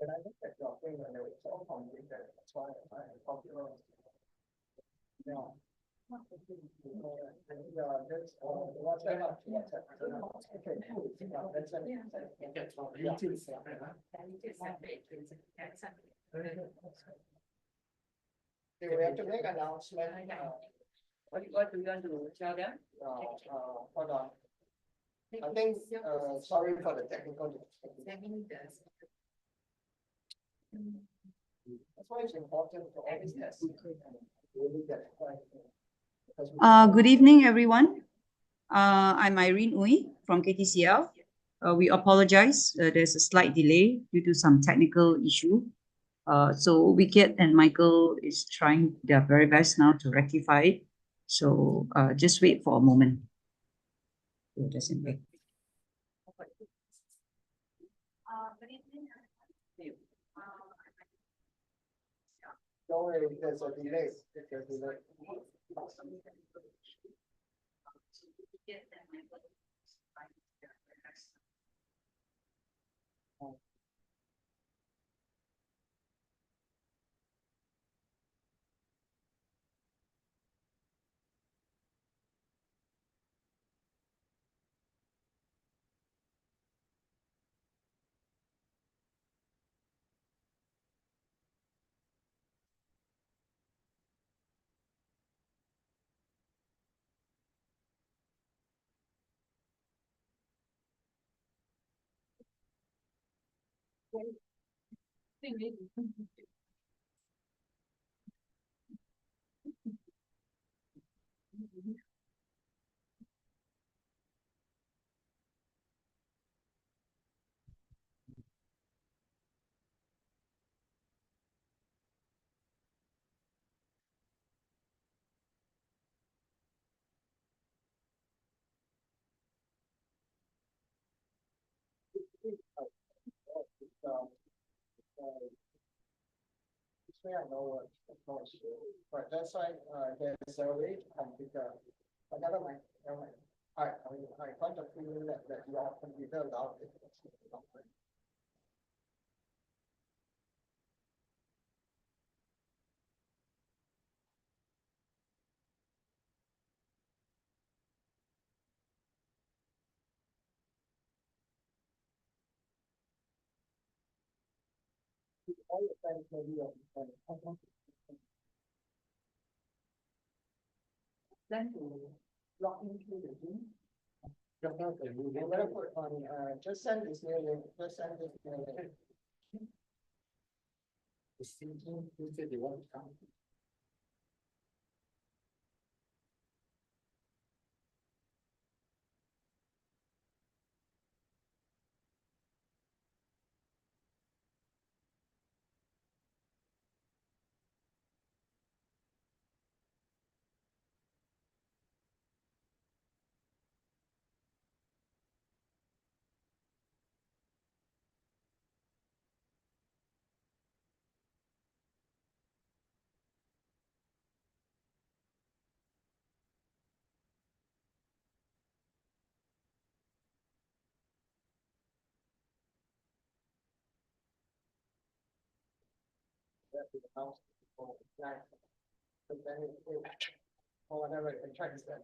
When I look at your thing and it's all complicated, that's why I popular. Yeah. That's what's that? Okay, cool. That's we have to make an announcement. What do you want to tell them? Hold on. I think, sorry for the technical difficulty. That's why it's important to always test. Good evening, everyone. I'm Irene Uy from KTCL. We apologize. There's a slight delay due to some technical issue. So Wicked and Michael is trying their very best now to rectify it. So just wait for a moment. Just in wait. Don't worry, there's a delay. There's a delay. I know what of course, but that's why there's a way to configure. But never mind, never mind. I got the feeling that your computer allowed it. All your friends maybe then to log into the Zoom. I'm gonna put on just send this new link. Just send this new link. The thinking who said they want to come. House or then or whatever it tracks that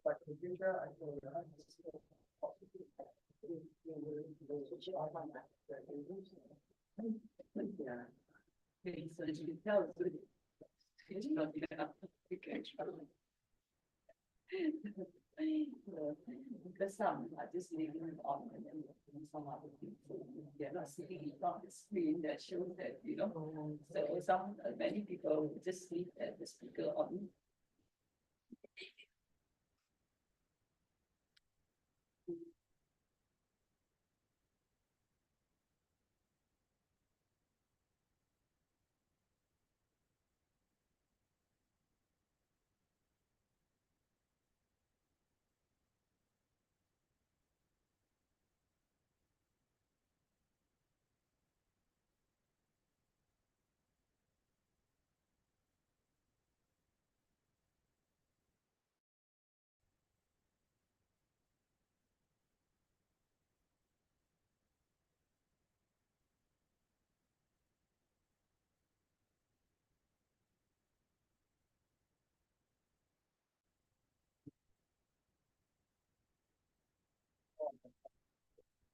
but computer I feel because some are just leaving it on and then some other people they're not seeing it on the screen that shows that so some many people just leave at the speaker on.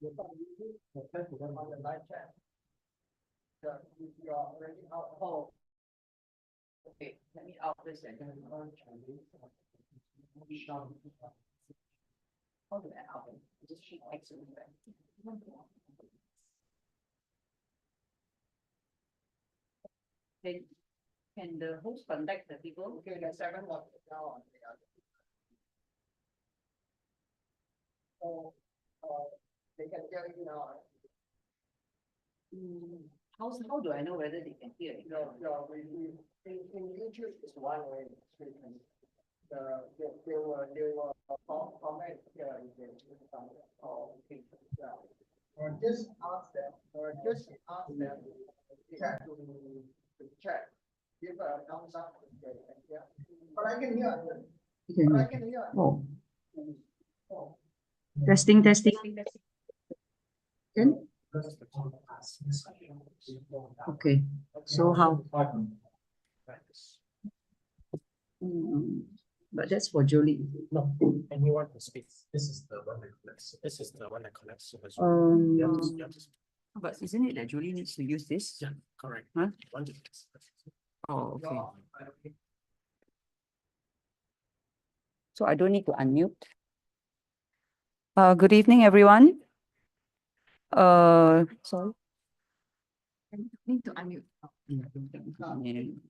On the live chat. You are already out. Oh. Okay, let me out this and then how do I out it? Just shoot exit back. Can the host contact the people? Okay, the 7 of now on the other. So, they can hear you now. How do I know whether they can hear it? In YouTube is one way. They will comment here in the okay. Or just ask them to check. Give a thumbs up. But I can hear. You But I can can hear. Oh, testing. Can? Okay. So how? But that's for Jolie. No, anyone who speaks. This is the one that connects. This is the one that connects. So it's- But isn't it that Jolie needs to use this? Yeah, correct. Huh? One to- Oh, okay. So I don't need to unmute. Good evening, everyone. Sorry. I need to unmute.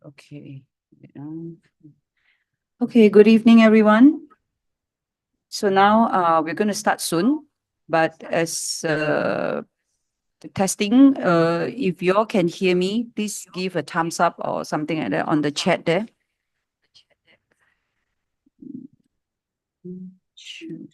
Okay. Okay, good evening, everyone. So now we're going to start soon, but as the testing, if you all can hear me, please give a thumbs up or something like that on the chat there. Shoot.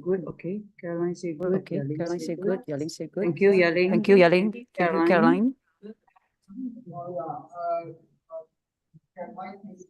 Good, okay. Caroline say good. Okay, Caroline say good, Yaling say good. Thank you, Yaling. Thank you, Yaling. Thank you, Caroline. Can Mike use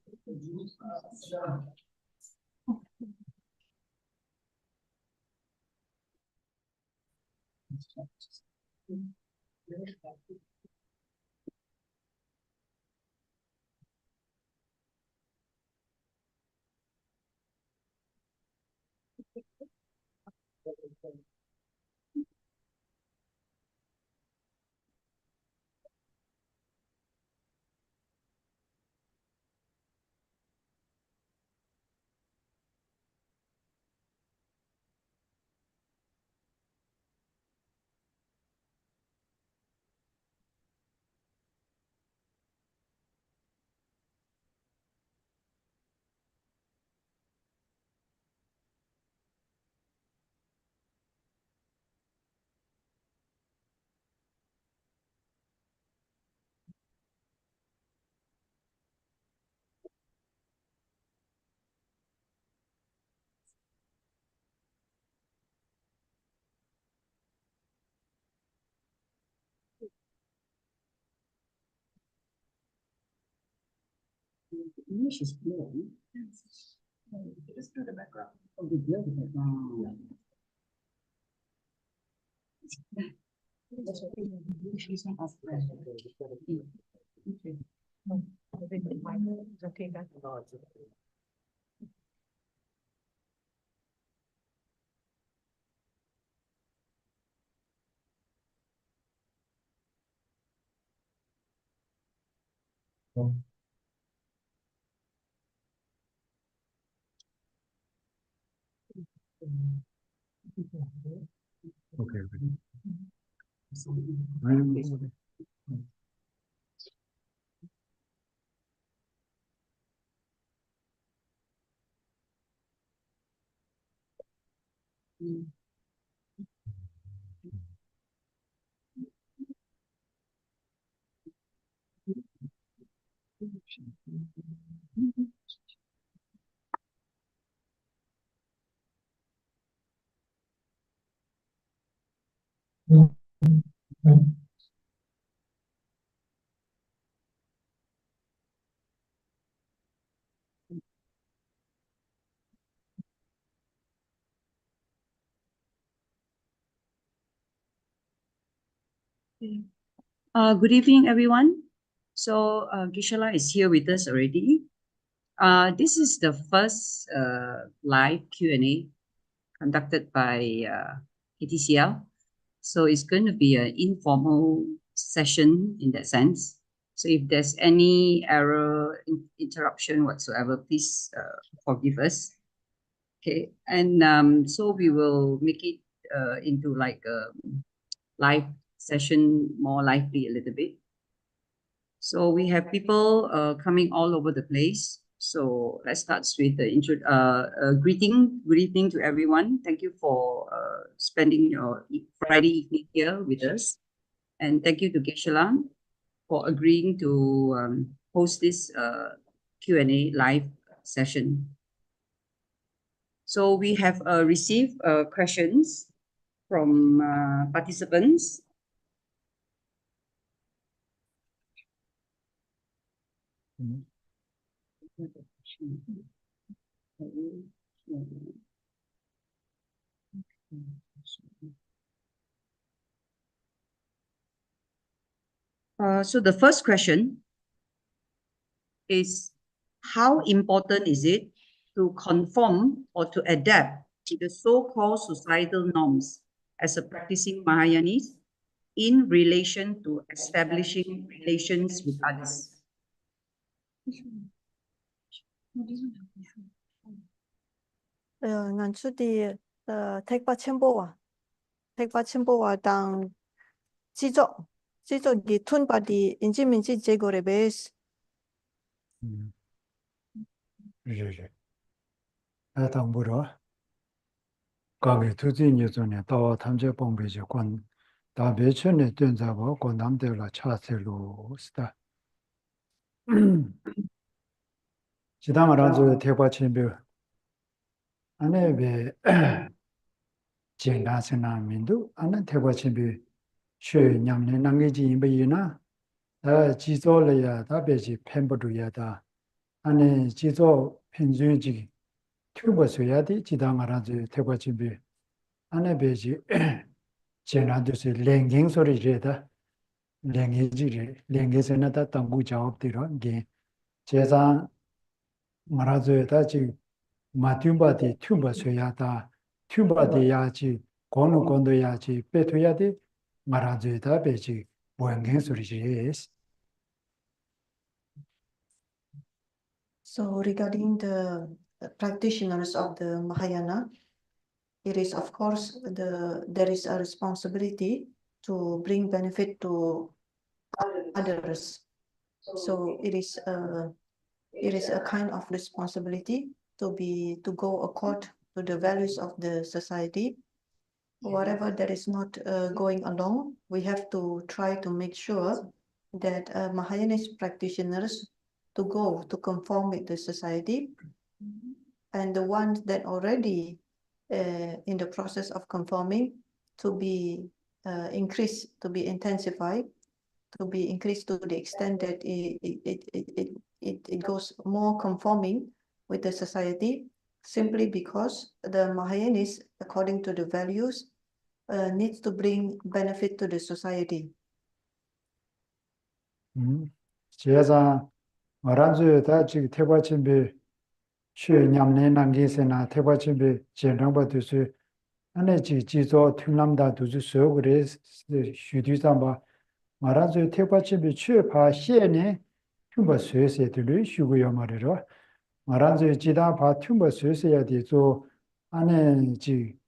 English is blue. Just do the background. Oh, the blue background. Okay. Good evening, everyone. So Geshela is here with us already. This is the first live Q&A conducted by KTCL. So it's going to be an informal session in that sense. So if there's any error, interruption whatsoever, please forgive us. Okay, and so we will make it into like a live session, more lively a little bit. So we have people coming all over the place. So let's start with the intro. Greeting, good evening to everyone. Thank you for spending your Friday evening here with us, and thank you to Geshela for agreeing to host this Q&A live session. So we have received questions from participants. So the first question is, how important is it to conform or to adapt to the so-called societal norms as a practicing Mahayanist in relation to establishing relations with others? ngàn chút đi 택바 첨보와 당 지조 기 툰바디 인지민지 제고레 베스 당부로 가게 투진이 전에 더 탐제 봉배지 권 다배천에 된자고 권남들라 차세로 스타 지당을 대과 첨부 안에 왜 진가스나 민도 안에 대과 첨부 쉐 냠네 남게지 임베이나 지조려야 다배지 펜보도야다 안에 지조 편주지 튜버스야디 지당을 대과 첨부 안에 배지 제나도스 랭갱 소리제다 랭게지리 랭게스나다 당구 작업들어 게 제사 말아줘야 지 마튠바디 튜버스야다 튜버디야지 고노곤도야지 빼토야디 말아줘야 배지 보행행 소리지. So regarding the practitioners of the Mahayana, it is of course there is a responsibility to bring benefit to others. So it is a kind of responsibility to go according to the values of the society. Whatever that is not going along, we have to try to make sure that Mahayanist practitioners to conform with the society, and the ones that already in the process of conforming to be increased, to be intensified, to be increased to the extent that it goes more conforming with the society, simply because the Mahayanists, according to the values, needs to bring benefit to the society. 제사 말한주다 지금 태과침비 쉬냠내 남기세나 태과침비 제정바도스 안에 지조 튠남다 두주서 그래 쉬디삼바 말한주 태과침비 취파 시에네 튠바 쇠세들이 쉬고요 말이로 말한주 지다 바 튠바 쇠세야 되죠 안에 지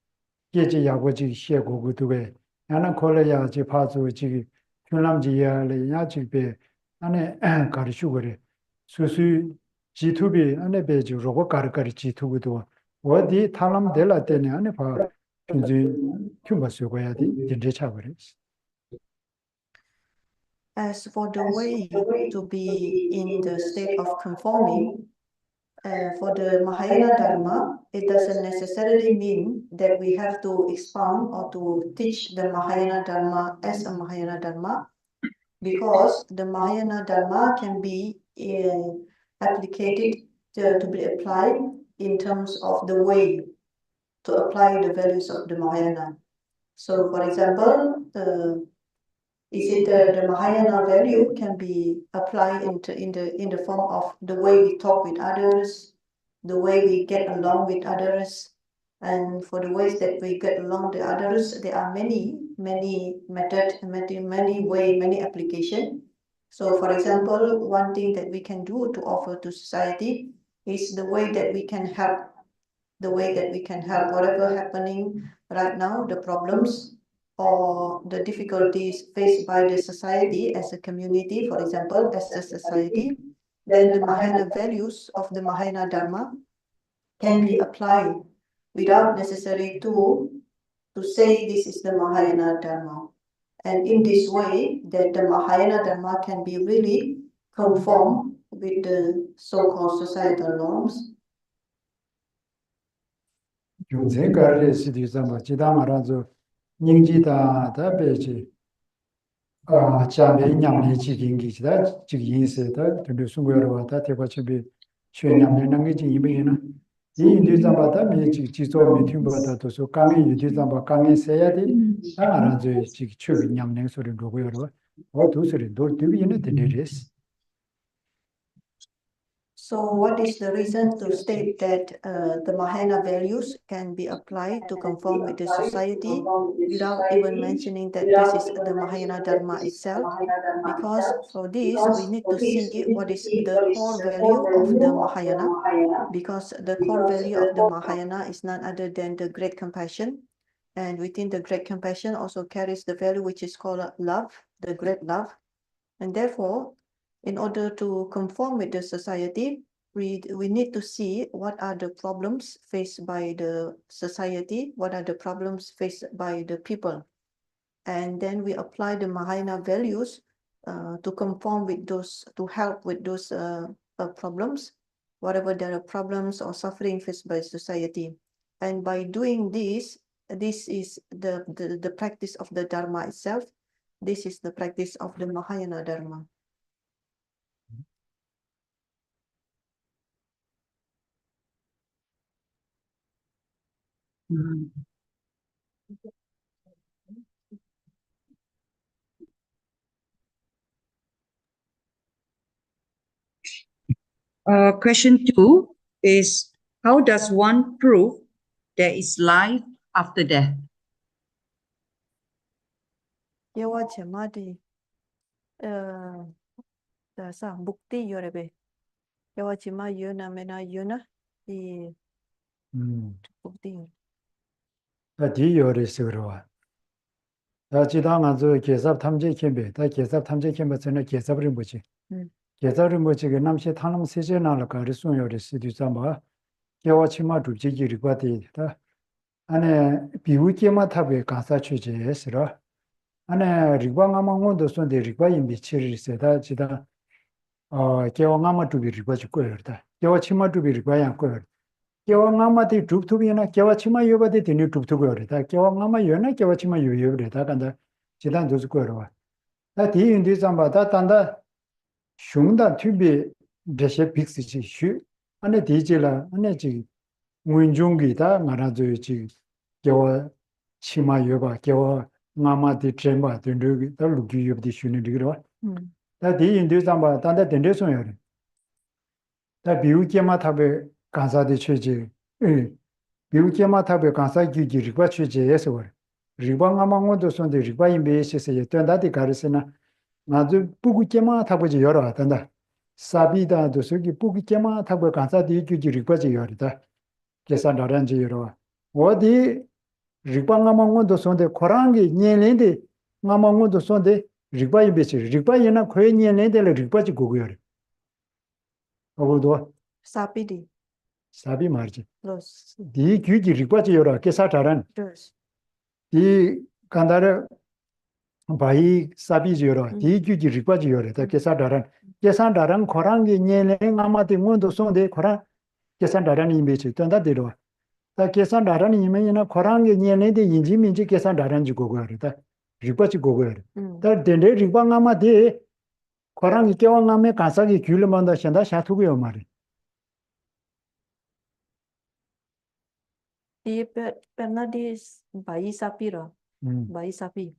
예지 야고지 시에고고도에 나는 콜레야 지 파주 지 튠남지야래 야지베 안에 가르치고 그래 수수 G2B 안에 배지 로고 가르가리 G2B도 어디 탈람 될라 때네 안에 봐 이제 큐바 쓰고야 돼 이제 차버려. As for the way to be in the state of conforming, for the Mahayana Dharma, it doesn't necessarily mean that we have to expound or to teach the Mahayana Dharma as a Mahayana Dharma, because the Mahayana Dharma can be applicated to be applied in terms of the way to apply the values of the Mahayana. So, for example, is it the Mahayana value can be applied in the form of the way we talk with others, the way we get along with others, and for the ways that we get along with others, there are many methods, many application. So, for example, one thing that we can do to offer to society is the way that we can help, whatever happening right now, the problems or the difficulties faced by the society as a community, for example, as a society, then the Mahayana values of the Mahayana Dharma can be applied without necessary to say this is the Mahayana Dharma. And in this way, that the Mahayana Dharma can be really conform with the so-called societal norms. Yungzen karre sidi zamba jidang aranzo nyingjida da beji chambe nyamne chi gingi jida chi yinse da tundu sunguyarwa da teba chibi chue nyamne nangi chi yinbe yina di yindu zamba da me chi jizo me tunba da toso kange yindu zamba kange seya di da aranzo chi chue nyamne sori roguyarwa o do sori do dubi yina dine res. So what is the reason to state that the Mahayana values can be applied to conform with the society without even mentioning that this is the Mahayana Dharma itself? Because for this, we need to see what is the core value of the Mahayana, because the core value of the Mahayana is none other than the great compassion. And within the great compassion also carries the value which is called love, the great love. And therefore, in order to conform with the society, we need to see what are the problems faced by the society, what are the problems faced by the people. And then we apply the Mahayana values to conform with those, to help with those problems, whatever there are problems or suffering faced by society. And by doing this, this is the practice of the Dharma itself. This is the practice of the Mahayana Dharma. Question 2 is, how does one prove there is life after death? Yawa chamadi da sa bukti yorebe. Yawa chima yona mena yona di bukti. 다 디요리 스그러와 다 지당한 저 계삽 탐지 캠베 다 계삽 탐지 캠베 전에 계삽을 뭐지 계삽을 뭐지 그 남시 탕남 세제 나를 가르송 요리 시디 잠바 개와 치마 두지기 리과디 다 안에 비우케마 탑에 가사 취재했으라 안에 리광아망원도 손데 리과이 미치를 세다 지다 개와 아마 두비 리과지 거였다 개와 치마 두비 리과야 거였다 개와 아마디 줍투비나 개와 치마 요바디 되니 줍투고요다 개와 아마 요나 개와 치마 요요래다 간다 지단 도스 거여와 다 디인디 잠바다 단다 슝다 튜비 데셰 빅스지 슈 안에 디지라 안에 지 문중기다 말아줘요 지 개와 치마 요바 개와 아마디 트렘바 된르기 다 루기 요바디 슈니 디그러 다 디인디 잠바 단다 된데소요 다 비우케마 탑에 간사디 취지 비우케마 탑에 간사 기기 리과 취지에서 월 리방아망원도 손데 리과인 베이시스에 된다디 가르스나 나도 부구케마 탑을 열어 하던다 사비다도 저기 부구케마 탑을 간사디 기기 리과지 열다 계산하란지 열어 어디 리방아망원도 손데 코랑게 녀는데 아망원도 손데 리과인 베이시 리과인나 코에 녀는데 리과지 고고 열어 어고도 Sapidi. 사비 말지. Los. 디 규기 리과지 요라 계사다란. Dos. 디 간다르 바이 사비지 요라. 디 규기 리과지 요라. 다 계사다란. 계산다란 코랑기 녀네 아마디 문도 손데 코랑 계산다란 이메지 던다데로. 다 계산다란 이메이나 코랑기 녀네데 인지민지 계산다란지 고고야다. 리과지 고고야. 다 덴데 리광 아마디 코랑이 깨왕함에 가사기 귤만다 챤다 샤투고요 말이. Di pernah di bayi sapi loh, bayi sapi.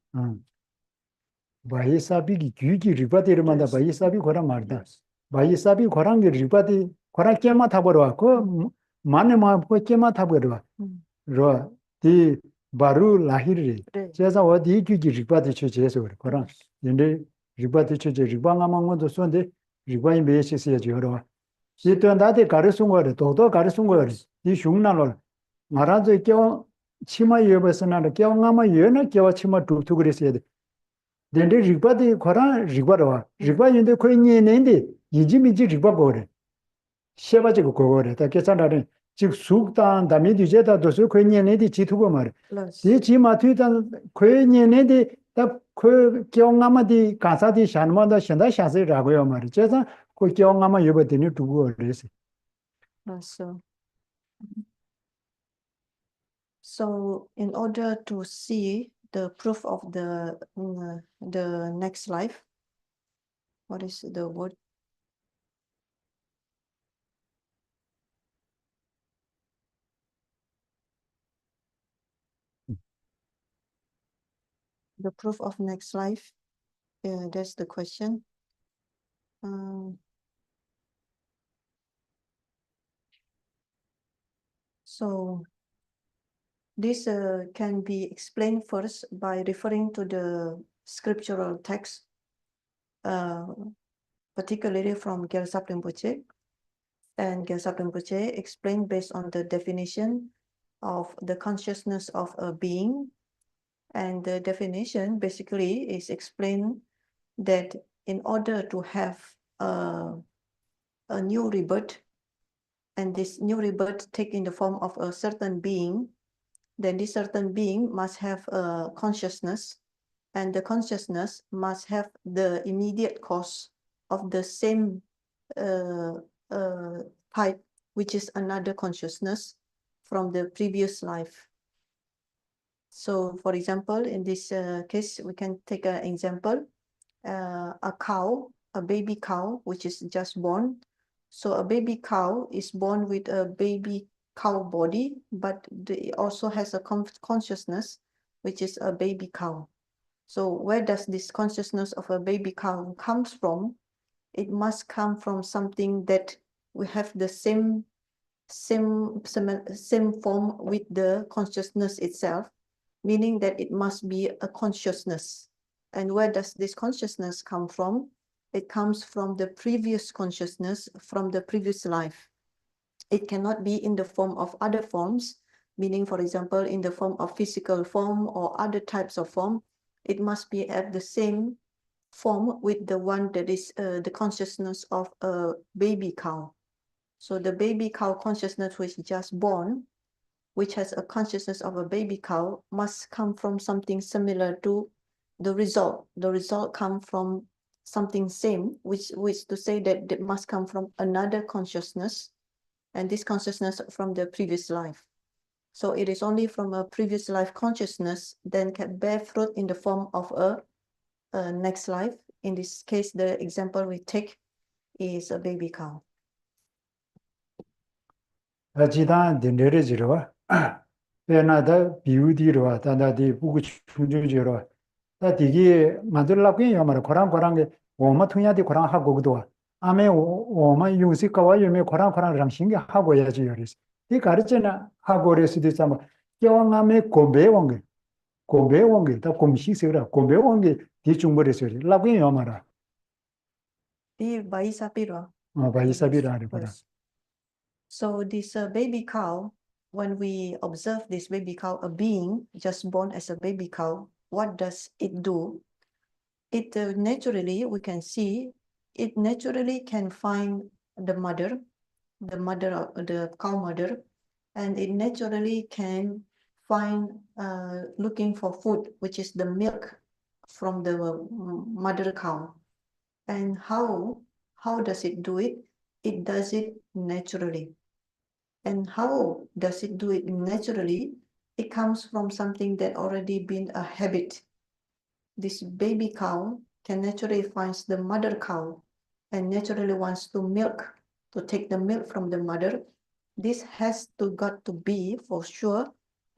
바이사비기 규기 리바디르만다 바이사비 고랑 말다. 바이사비 고랑기 리바디 고랑 깨마 타버와 그 마네마 그 깨마 타버와. 로 디 바루 라히리. 제가 어디 규기 리바디 주제에서 그래. 고랑 근데 리바디 주제 리방아망도 손데 리바이 메시스에 저러. 이또 나한테 가르친 거래. 도도 가르친 거래. 이 흉나로 말아서 껴 치마 여버서 나를 껴가마 여나 껴 치마 뚝뚝 그랬어야 돼. 근데 리바디 거라 리바로와 리바인데 거의 내는데 이지미지 리바 거래. 쉐바지고 거래. 다 계산하는 즉 숙단 담이 뒤제다 도서 거의 내는데 지투고 말해. 이 지마트단 거의 내는데 딱그 껴가마디 가사디 샤는마다 신다 샤스라고요 말이야. 그래서 그 껴가마 여버더니 두고 그랬어. So in order to see the proof of the next life, what is the word? The proof of next life, that's the question. So this can be explained first by referring to the scriptural text, particularly from Geshela Rinpoche. And Geshela Rinpoche explained based on the definition of the consciousness of a being. And the definition basically is explained that in order to have a new rebirth, and this new rebirth take in the form of a certain being, then this certain being must have a consciousness, and the consciousness must have the immediate cause of the same type, which is another consciousness from the previous life. So, for example, in this case, we can take an example, a cow, a baby cow, which is just born. So a baby cow is born with a baby cow body, but it also has a consciousness, which is a baby cow. So where does this consciousness of a baby cow comes from? It must come from something that we have the same form with the consciousness itself, meaning that it must be a consciousness. And where does this consciousness come from? It comes from the previous consciousness, from the previous life. It cannot be in the form of other forms, meaning, for example, in the form of physical form or other types of form. It must be at the same form with the one that is the consciousness of a baby cow. So the baby cow consciousness which is just born, which has a consciousness of a baby cow, must come from something similar to the result. The result comes from something same, which to say that it must come from another consciousness, and this consciousness from the previous life. So it is only from a previous life consciousness then can bear fruit in the form of a next life. In this case, the example we take is a baby cow. 지단 내려지러 배나다 비우디로 다다디 부구 충주지로 다 디기 만들라고 해요 말 고랑게 오마 통야디 고랑 하고 그도 아메 오마 용식과 요메 고랑랑 신경 하고 해야지 요리스 이 가르치나 하고 그랬을 때 참 경험에 고배원게 다 공식세라 고배원게 뒤중벌에서 라고 해요 말아 이 바이사비라 바이사비라 그러더라. So this baby cow, when we observe this baby cow, a being just born as a baby cow, what does it do? It naturally, we can see, it naturally can find the cow mother, and it naturally can find looking for food, which is the milk from the mother cow. And how does it do it? It does it naturally. And how does it do it naturally? It comes from something that already been a habit. This baby cow can naturally find the mother cow and naturally wants to take the milk from the mother. This got to be for sure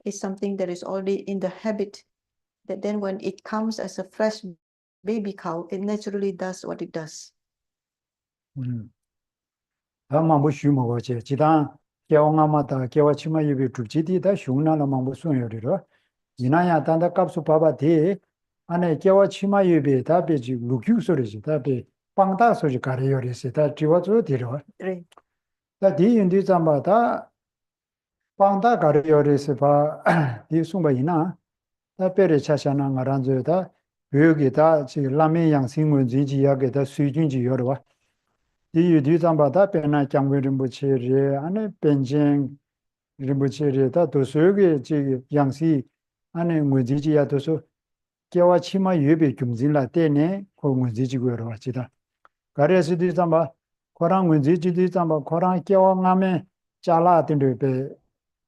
is something that is already in the habit, that then when it comes as a fresh baby cow, it naturally does what it does. 망부 쉬모고제 지단 개왕아마다 개와치마 예비 죽지디다 흉나나 망부 손여리로 이나야 단다 값수 바바디 안에 개와치마 예비 다베지 루큐소리지 다베 빵다 소지 가려요리세 다 지워줘 디로 Right. 다 디인디 잠바다 빵다 가려요리세 바 디숨바이나 다 베레 차샤나 마란조다 여기다 지 라메 양싱문지지야게다 수준지 여러와 이 뒤잠바다 페나 장외 림부치리 안에 벤징 림부치리다 도서역에 지 양시 안에 무지지야 도서 개와 치마 예배 금진라 때네 그 무지지고로 왔지다. 가래서 뒤잠바 코랑 무지지 잠바 코랑 개와 남에 잘라 된데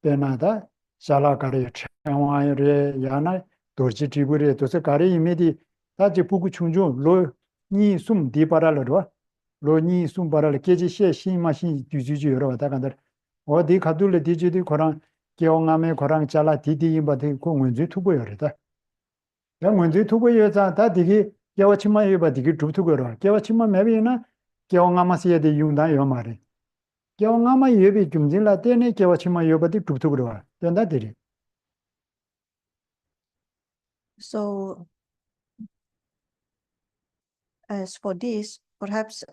베나다 잘라 가래 창와에 야나 도지 지부리 도서 가래 이미디 다지 부구 충주 로니 숨 디바랄로 로니 숨바랄 계지시에 신마신 뒤주주 여러 다간들 어디 가둘레 뒤주디 거랑 개왕함에 거랑 잘라 디디 바디 공원주 투고 여러다 야 문제 투고 여자 다 디기 개와치마 여바 디기 두투고 여러 개와치마 매비나 개왕함아시에 디 용다 여 말이 개왕함아 여비 금진라 때네 개와치마 여바디 두투고 여러 된다들이 So as for this, perhaps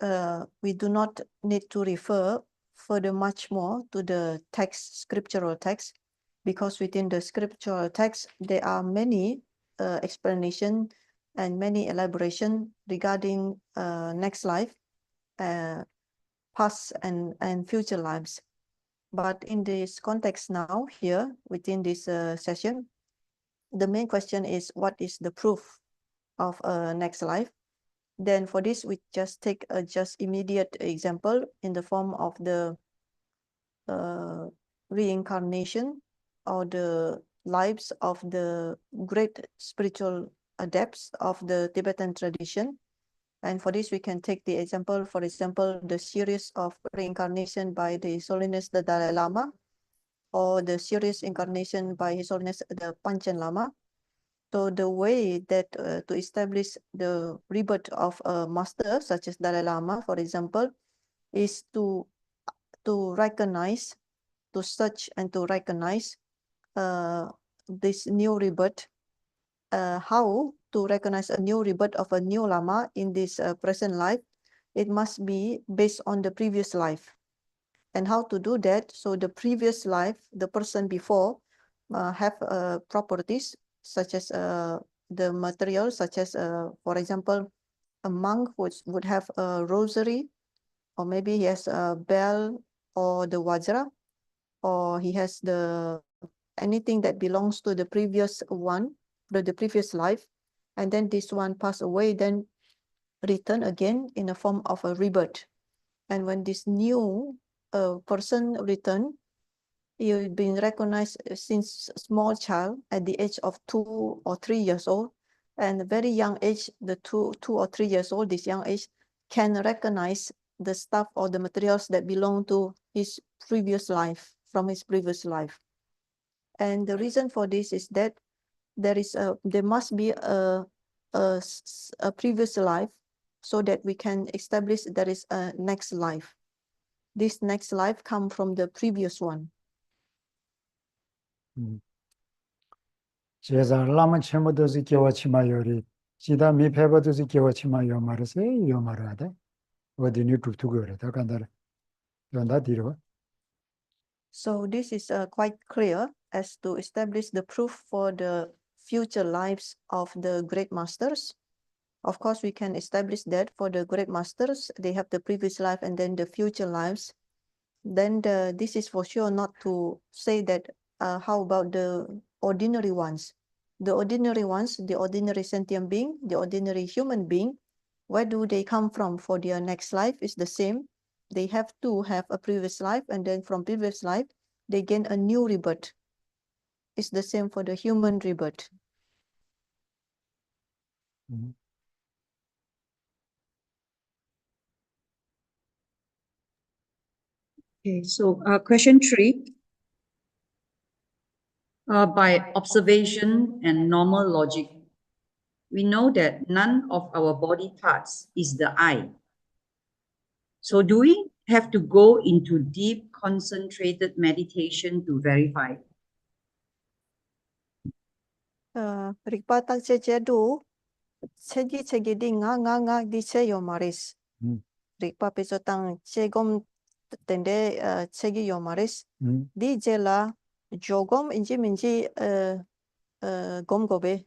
we do not need to refer further much more to the text, scriptural text, because within the scriptural text, there are many explanation and many elaboration regarding next life, past and future lives. But in this context now, here, within this session, the main question is, what is the proof of next life? Then for this, we just take a just immediate example in the form of the reincarnation or the lives of the great spiritual adepts of the Tibetan tradition. And for this, we can take the example, for example, the series of reincarnation by the His Holiness the Dalai Lama, or the series incarnation by His Holiness the Panchen Lama. So the way that to establish the rebirth of a master such as Dalai Lama, for example, is to recognize, to search and to recognize this new rebirth. How to recognize a new rebirth of a new Lama in this present life? It must be based on the previous life. And how to do that? So the previous life, the person before, have properties such as the material, such as, for example, a monk would have a rosary, or maybe he has a bell or the vajra, or he has the anything that belongs to the previous one, the previous life, and then this one pass away, then return again in the form of a rebirth. And when this new person return, you've been recognized since small child at the age of 2 or 3 years old, and a very young age, the 2 or 3 years old, this young age can recognize the stuff or the materials that belong to his previous life, from his previous life. And the reason for this is that there must be a previous life, so that we can establish there is a next life. This next life come from the previous one. 제자 라마 첨부도시 개와치마 요리 지다 미페버도시 개와치마 요 말세 요 말하다 어디니 두두고 그러다 간다 연다 뒤로. So this is quite clear as to establish the proof for the future lives of the great masters. Of course, we can establish that for the great masters, they have the previous life and then the future lives. Then this is for sure not to say that how about the ordinary ones? The ordinary ones, the ordinary sentient being, the ordinary human being, where do they come from for their next life is the same. They have to have a previous life, and then from previous life, they gain a new rebirth. It's the same for the human rebirth. Okay, so question 3. By observation and normal logic, we know that none of our body parts is the I. So do we have to go into deep, concentrated meditation to verify? Rikpa tak che du, che di nga di che yo maris. Rikpa peso tang che gom tende che gi yo maris. Di je la jogom minji gom gobe.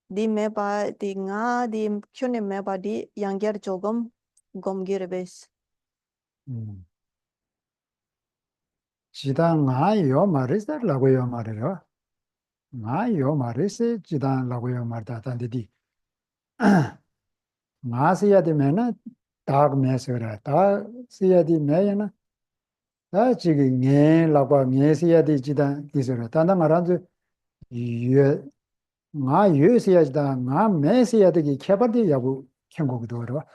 Di meba di nga di kyune meba di yangger jogom gom girebes. 지단 나요 말이라고요 말이요. 나요 말이세 지단라고요 말다 단디디. 나서야 되면은 다 매서라. 다 써야 되면은 다 지금 녜라고 녜서야 되지다 기서라. 단다 말한지 예 나 예서야다 나 매서야 되기 개발돼 야고 경고도 알아.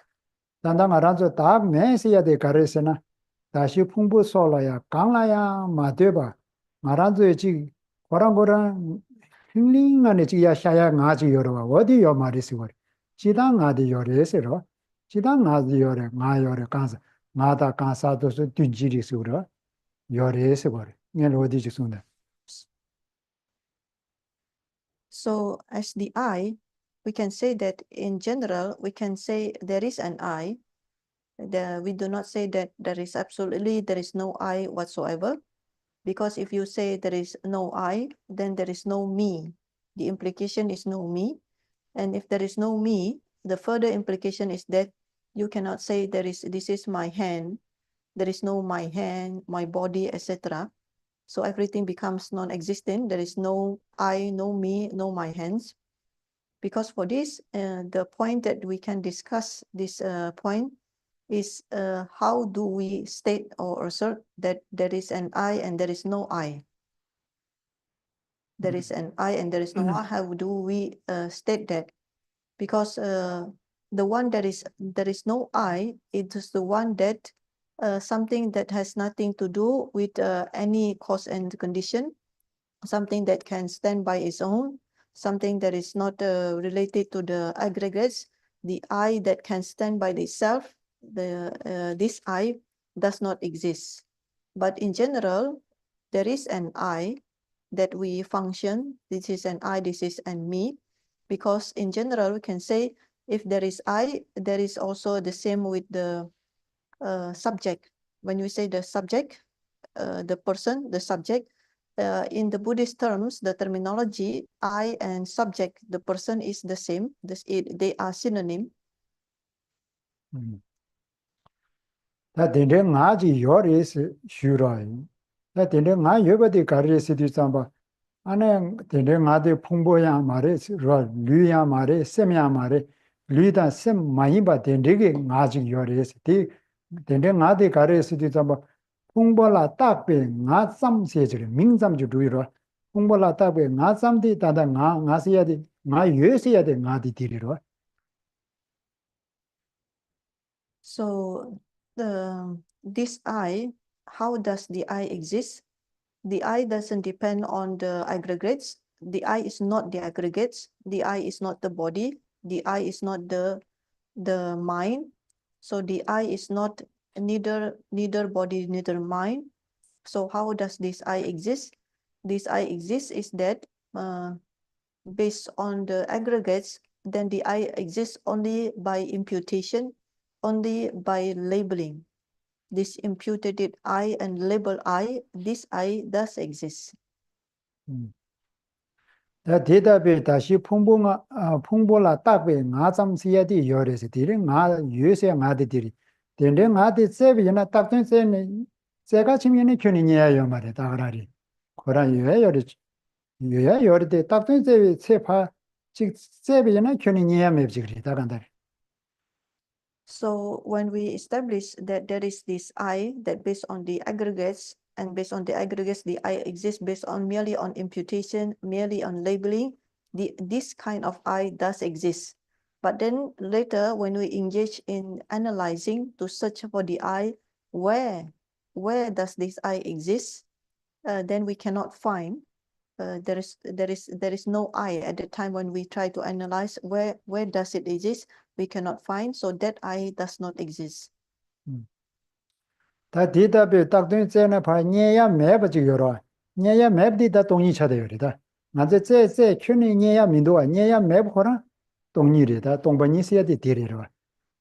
단다 말한지 다 매서야 돼 가르스나 다시 풍부 쏠라야 강라야 마되바 말한지 지 거랑 힐링하네 지야 샤야 나지 여러와 어디요 말이스 거리 지당 나디 여래서로 지당 나디 여래 나 여래 간사 나다 간사도서 뒤지리스로 여래서 거리 년 어디 지순다. So as the I, we can say that in general, we can say there is an I. We do not say that there is no I whatsoever. Because if you say there is no I, then there is no me. The implication is no me. And if there is no me, the further implication is that you cannot say this is my hand. There is no my hand, my body, etc. So everything becomes non-existent. There is no I, no me, no my hands. Because for this, the point that we can discuss this point is how do we state or assert that there is an I and there is no I? There is an I and there is no I. How do we state that? Because the one there is no I, it is the one that something that has nothing to do with any cause and condition, something that can stand by its own, something that is not related to the aggregates, the I that can stand by itself, this I does not exist. But in general, there is an I that we function. This is an I, this is an me. Because in general, we can say if there is I, there is also the same with the subject. When you say the subject, the person, the subject, in the Buddhist terms, the terminology I and subject, the person is the same. They are synonym. 다 된데 나지 요리스 슈라이. 다 된데 나 여버디 가르스디 삼바 안에 된데 나데 풍보야 말에 류야 말에 셈야 말에 류다 셈 많이 봐 된데게 나지 요리스 디 된데 나데 가르스디 삼바 풍보라 딱베 나 삼세지를 민삼주 두이로 풍보라 딱베 나 삼디 다다 나스야디 나 예스야데 나디 디리로. So this I, how does the I exist? The I doesn't depend on the aggregates. The I is not the aggregates. The I is not the body. The I is not the mind. So the I is not neither body, neither mind. So how does this I exist? This I exists is that based on the aggregates, then the I exists only by imputation, only by labeling. This imputed I and label I, this I does exist. 다 대답에 다시 풍보라 딱베 나잠시야디 요레스 디리 나 유세 나디디리 된데 나디 세비나 딱된 세네 제가 치면은 균이냐요 말에 다가라리 고라 요요리 요요리데 딱된 세비 세파 즉 세비나 균이냐 맵지그리 다간다. So when we establish that there is this I that based on the aggregates, and based on the aggregates, the I exists based on merely on imputation, merely on labeling, this kind of I does exist. But then later, when we engage in analyzing to search for the I, where does this I exist? Then we cannot find. there is no I at the time when we try to analyze where does it exist, we cannot find, so that I does not exist. 다 디답에 딱 되는 쟤네 봐 녀야 매버지 요러 녀야 매버디다 동이 차대요리다 맞아 쟤 큐니 녀야 민도가 녀야 매버거라 동이리다 동반이시야디 디리로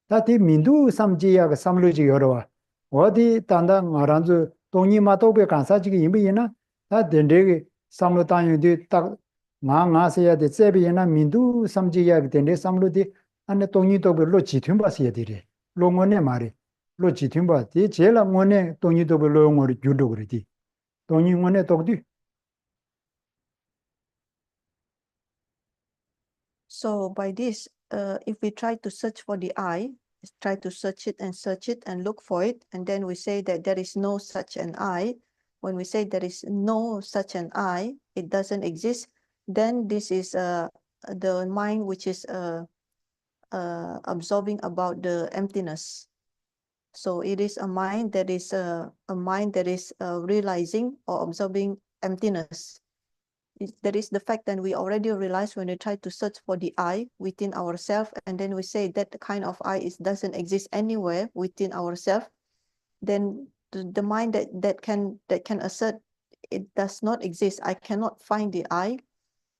다디 민두 삼지야가 삼루지 요러 어디 단다 말한주 동이 마도베 간사지기 임이나 다 덴데기 삼루 땅유디 딱 나가세야디 쟤비나 민두 삼지야가 덴데 삼루디 안에 동이도 별로 지튠바시야 디리 롱원에 말이 로 지튠바 디 제일 원에 동이도 별로 용어를 주도 그러지 동이 원에 독디. So by this, if we try to search for the I, try to search it and look for it, and then we say that there is no such an I. When we say there is no such an I, it doesn't exist, then this is the mind which is absorbing about the emptiness. So it is a mind that is realizing or absorbing emptiness. That is the fact that we already realize when we try to search for the I within ourselves, and then we say that the kind of I doesn't exist anywhere within ourselves. Then the mind that can assert it does not exist. I cannot find the I.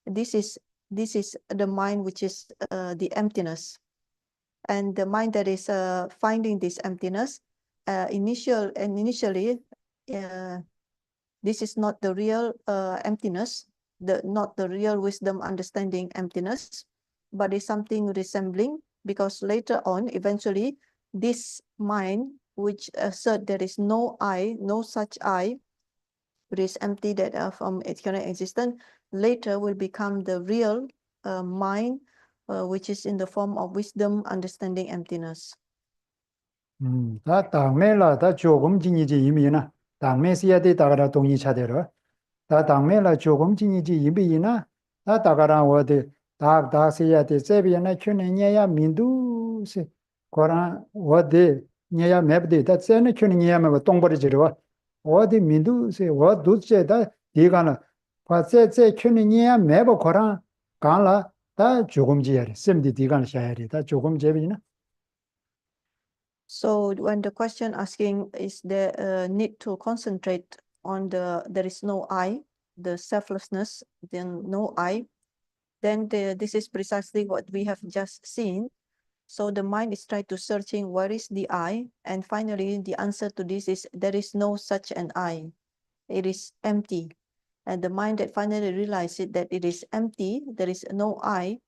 This is the mind which is the emptiness, and the mind that is finding this emptiness. Initially, this is not the real emptiness. Not the real wisdom understanding emptiness, but is something resembling, because later on, eventually, this mind which assert there is no I, no such I, it is empty, that from eternal existence, later will become the real mind, which is in the form of wisdom understanding emptiness. 다 당매라 다 조금 진이지 이미나 당매시야디 다가라 동이 차대로 다 당매라 조금 진이지 이미나 다 다가라 어디 다시야디 세비나 큐네 녀야 민두시 거라 어디 녀야 맵디 다 세네 큐네 녀야 맵 동버리지로 어디 민두시 어두제다 디가나 과세제 큐네 녀야 맵 거라 간라 다 조금 지야리 셈디 디가나 샤야리 다 조금 제비나. So when the question asking is there need to concentrate on there is no I, the selflessness, then no I, then this is precisely what we have just seen. So the mind is trying to searching where is the I, and finally the answer to this is there is no such an I. It is empty. And the mind that finally realizes that it is empty, there is no I,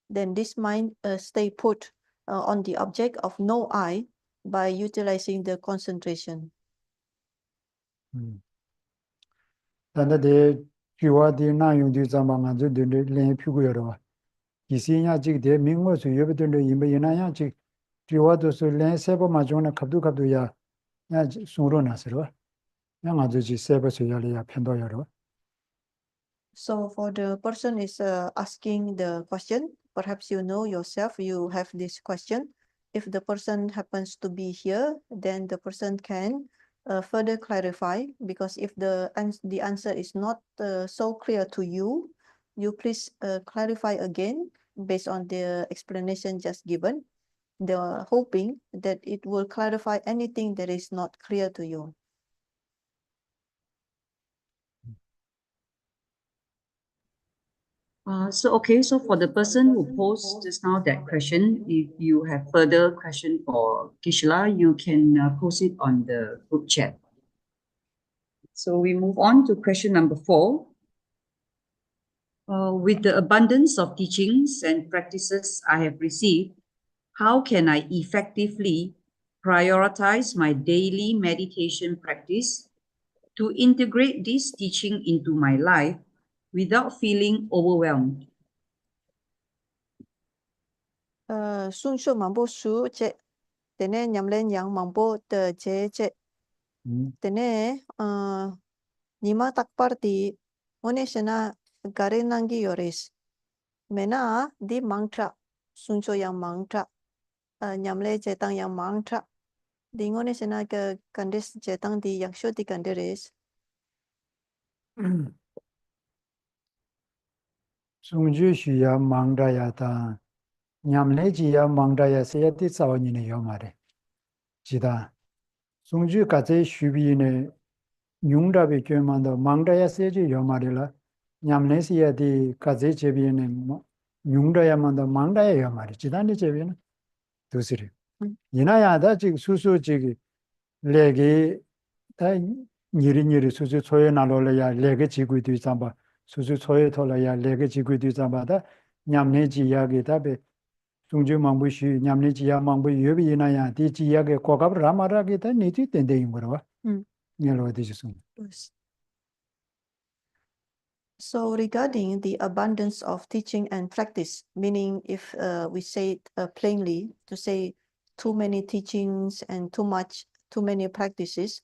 then this mind stay put on the object of no I, by utilizing the concentration. 단데 귀와디 나용디 자망한데 렌 피고여라. 이시냐 지데 민고수 여베들 임베이나야 지 귀와도서 렌 세버마 존나 갑두야 야 송로나서로 양아저지 세버서야리야 편도여로. So for the person is asking the question, perhaps you know yourself, you have this question. If the person happens to be here, then the person can further clarify, because if the answer is not so clear to you, you please clarify again based on the explanation just given. They're hoping that it will clarify anything that is not clear to you. So for the person who posed just now that question, if you have further question for Geshela, you can post it on the group chat. So we move on to question number 4. With the abundance of teachings and practices I have received, how can I effectively prioritize my daily meditation practice to integrate this teaching into my life without feeling overwhelmed? Sun su mambo su che tene nyamlen yang mambo te che tene nima takparti one sena gare nangi yores mena di mantra sunso yang mantra nyamle cetang yang mantra di ngone sena ke kandes cetang di yang sho di kanderes. 송주 쉬야 망다야다 냠내지야 망다야 세야티 싸워니네 요마래 지다 송주 가제 쉬비네 융답이 교만도 망다야 세지 요마래라 냠내시야디 가제 제비네 융다야만도 망다야 요마래 지다니 제비는 두스리 이나야다 지금 수수 지금 레게 다 니리니리 수수 소에 나로려야 레게 지구도 있잖아 수수 소에 돌아야 레게 지구도 있잖아 냠내지 이야기다 배 중주 망부시 냠내지야 망부 여비 이나야 디지 이야기 고갑 라마라기다 니지 된대인 거라 녀로 되셨습니다. So regarding the abundance of teaching and practice, meaning if we say it plainly, to say too many teachings and too many practices,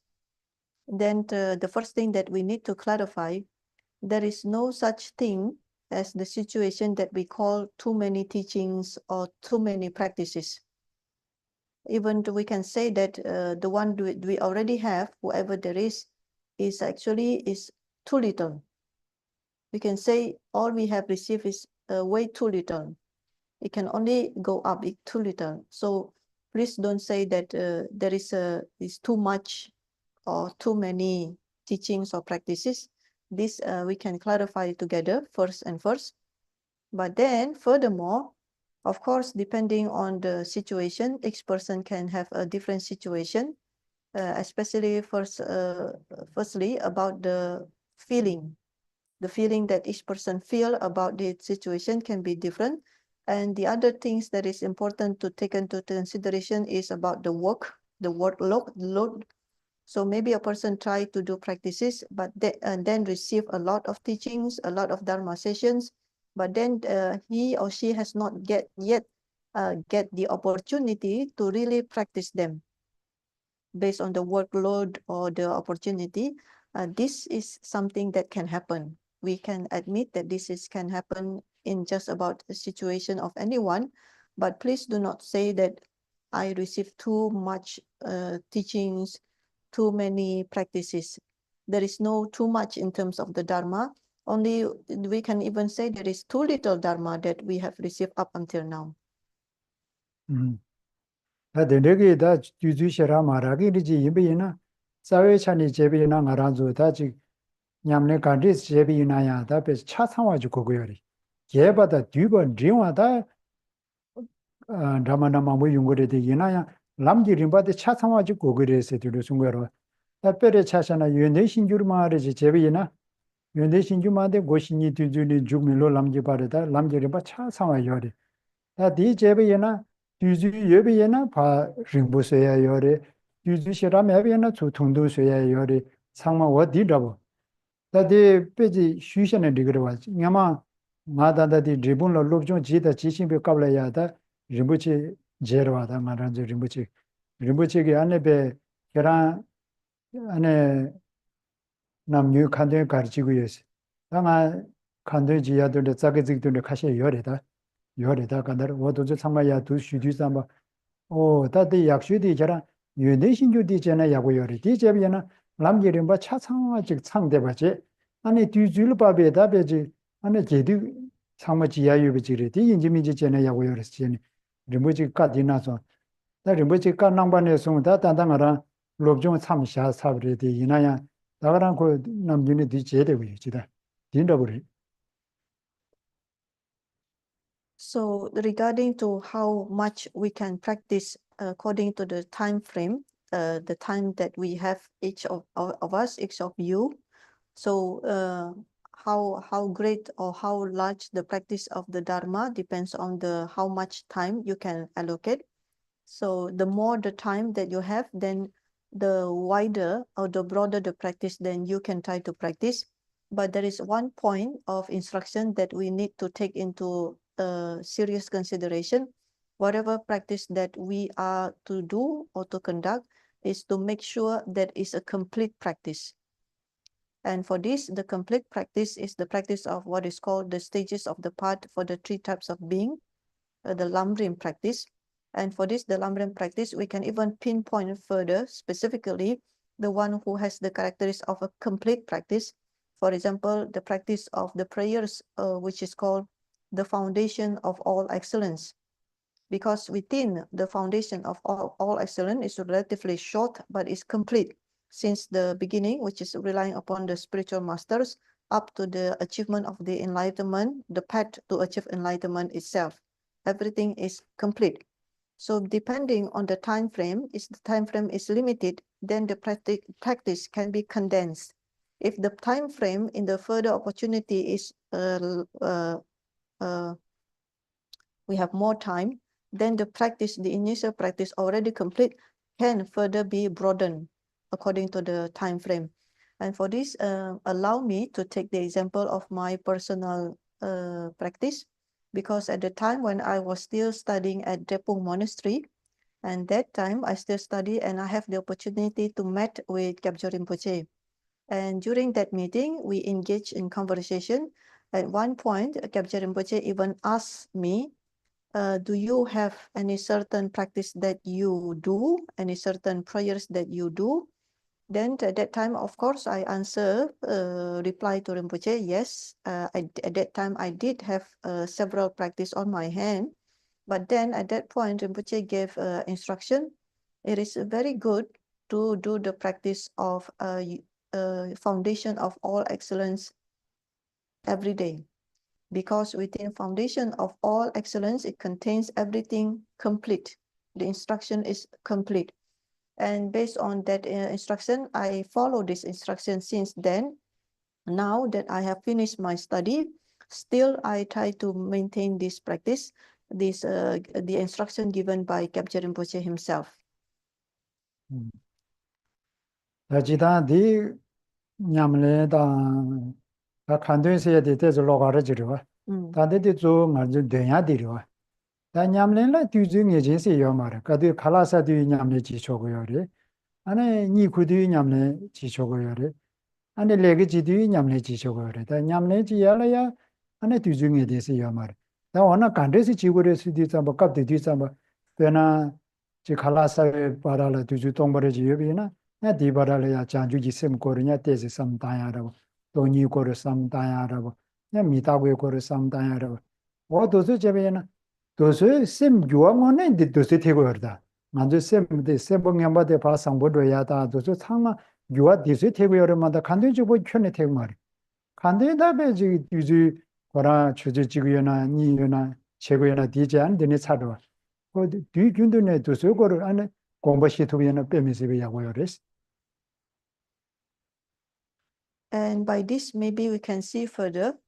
then the first thing that we need to clarify, there is no such thing as the situation that we call too many teachings or too many practices. Even we can say that the one we already have, whoever there is actually too little. We can say all we have received is way too little. It can only go up, it's too little. So please don't say that there is too much or too many teachings or practices. This we can clarify together first. But then furthermore, of course, depending on the situation, each person can have a different situation, especially firstly about the feeling. The feeling that each person feel about the situation can be different. And the other things that is important to take into consideration is about the workload. So maybe a person try to do practices, but then receive a lot of teachings, a lot of Dharma sessions, but then he or she has not yet get the opportunity to really practice them based on the workload or the opportunity. This is something that can happen. We can admit that can happen in just about a situation of anyone, but please do not say that I received too much teachings, too many practices. There is no too much in terms of the Dharma. Only we can even say there is too little Dharma that we have received up until now. 다들에게 다 주주셔라 말하기리지 이베이나 사회찬이 제비나 말아줘 다지 냠네 간디스 제비나야 다베 차상와주 고고요리 개바다 뒤번 리와다 담아나마무 용거레데 이나야 람지림바데 차상와주 고고레세 들을 순거로 답베레 차샤나 유네신주르 말이지 제비나 유네신주마데 고신이 뒤주니 죽밀로 람지바르다 람지림바 차상와요리 다디 제비나 뒤주 예비에나 바 링보세야 요리 뒤주 시라메비에나 주통도세야 요리 상마 어디라고 다디 빼지 쉬셔네 리그러와 냐마 마다다디 리본로 롭종 지다 지신비 qabla야다 림보치 제로와다 마란저 림보치게 안에베 계란 안에 남유 칸데 가르치고 있어 당아 칸데 지야들의 자게직들의 가시 요리다 요리다 간다르 모두저 상마야 두 쉬디삼바 다디 약슈디 저라 유네신주디 전에 야고 요리 디제비나 남기림바 차상화직 상대바지 아니 뒤줄바베다 베지 아니 제디 상마지야 유비지리 디인지미지 전에 야고 요리스니 리모지 까디나서 다 리모지 까낭반에 송다 단단하라 롭종 참샤 사브리디 이나야 나가란 그 남기니 디제되고 있지다 딘더버리. So regarding to how much we can practice according to the time frame, the time that we have each of us, each of you. So how great or how large the practice of the Dharma depends on how much time you can allocate. So the more the time that you have, then the wider or the broader the practice, then you can try to practice. But there is one point of instruction that we need to take into serious consideration. Whatever practice that we are to do or to conduct is to make sure that it's a complete practice. And for this, the complete practice is the practice of what is called the stages of the path for the 3 types of being, the Lamrim practice. And for this, the Lamrim practice, we can even pinpoint further, specifically the one who has the characteristics of a complete practice. For example, the practice of the prayers, which is called the foundation of all excellence. Because within the foundation of all excellence is relatively short, but is complete since the beginning, which is relying upon the spiritual masters up to the achievement of the enlightenment, the path to achieve enlightenment itself. Everything is complete. So depending on the time frame, if the time frame is limited, then the practice can be condensed. If the time frame in the further opportunity is we have more time, then the practice, the initial practice already complete, can further be broadened according to the time frame. And for this, allow me to take the example of my personal practice, because at the time when I was still studying at Dagpo Monastery, and that time I still study and I have the opportunity to meet with Dagpo Rinpoche. And during that meeting, we engaged in conversation. At one point, Dagpo Rinpoche even asked me, do you have any certain practice that you do, any certain prayers that you do? Then at that time, of course, I answer, reply to Rinpoche, yes. At that time, I did have several practice on my hand. But then at that point, Rinpoche gave instruction. It is very good to do the practice of foundation of all excellence every day. Because within foundation of all excellence, it contains everything complete. The instruction is complete. And based on that instruction, I follow this instruction since then. Now that I have finished my study, still I try to maintain this practice, this the instruction given by Dagpo Rinpoche himself. 냠레 다 칸도에서 대해서 로가를 지르와 다데데 조 맞은 되냐 되려 다 냠레라 뒤중에 제세요 말아 가도 칼라사도 냠레 지초고요래 안에 니 구디 냠레 지초고요래 안에 레게지도 냠레 지초고요래 다 냠레 지야라야 안에 뒤중에 대해서요 말아 다 원나 간데서 지고를 수디 좀 갑도 뒤좀 되나 지 칼라사에 바라라 뒤주 동버려 지여비나 야 디바라야 장주지 셈고르냐 때지 삼다야라고 돈이고르 삼다야라고 야 미다고고르 삼다야라고 뭐도서 제베나 도서 셈 교원은 도서 태고르다 먼저 셈데 셈봉양바데 바상보도야다 도서 상마 교와 디서 태고여마다 간든주고 켜내 태고 말이 간데다베 지 유지 거라 주지지구여나 니여나 제고여나 디지 않는데 차도 그 뒤균도네 도서고를 안에 공부시토비나 빼면서 야고요레스. And by this, maybe we can see further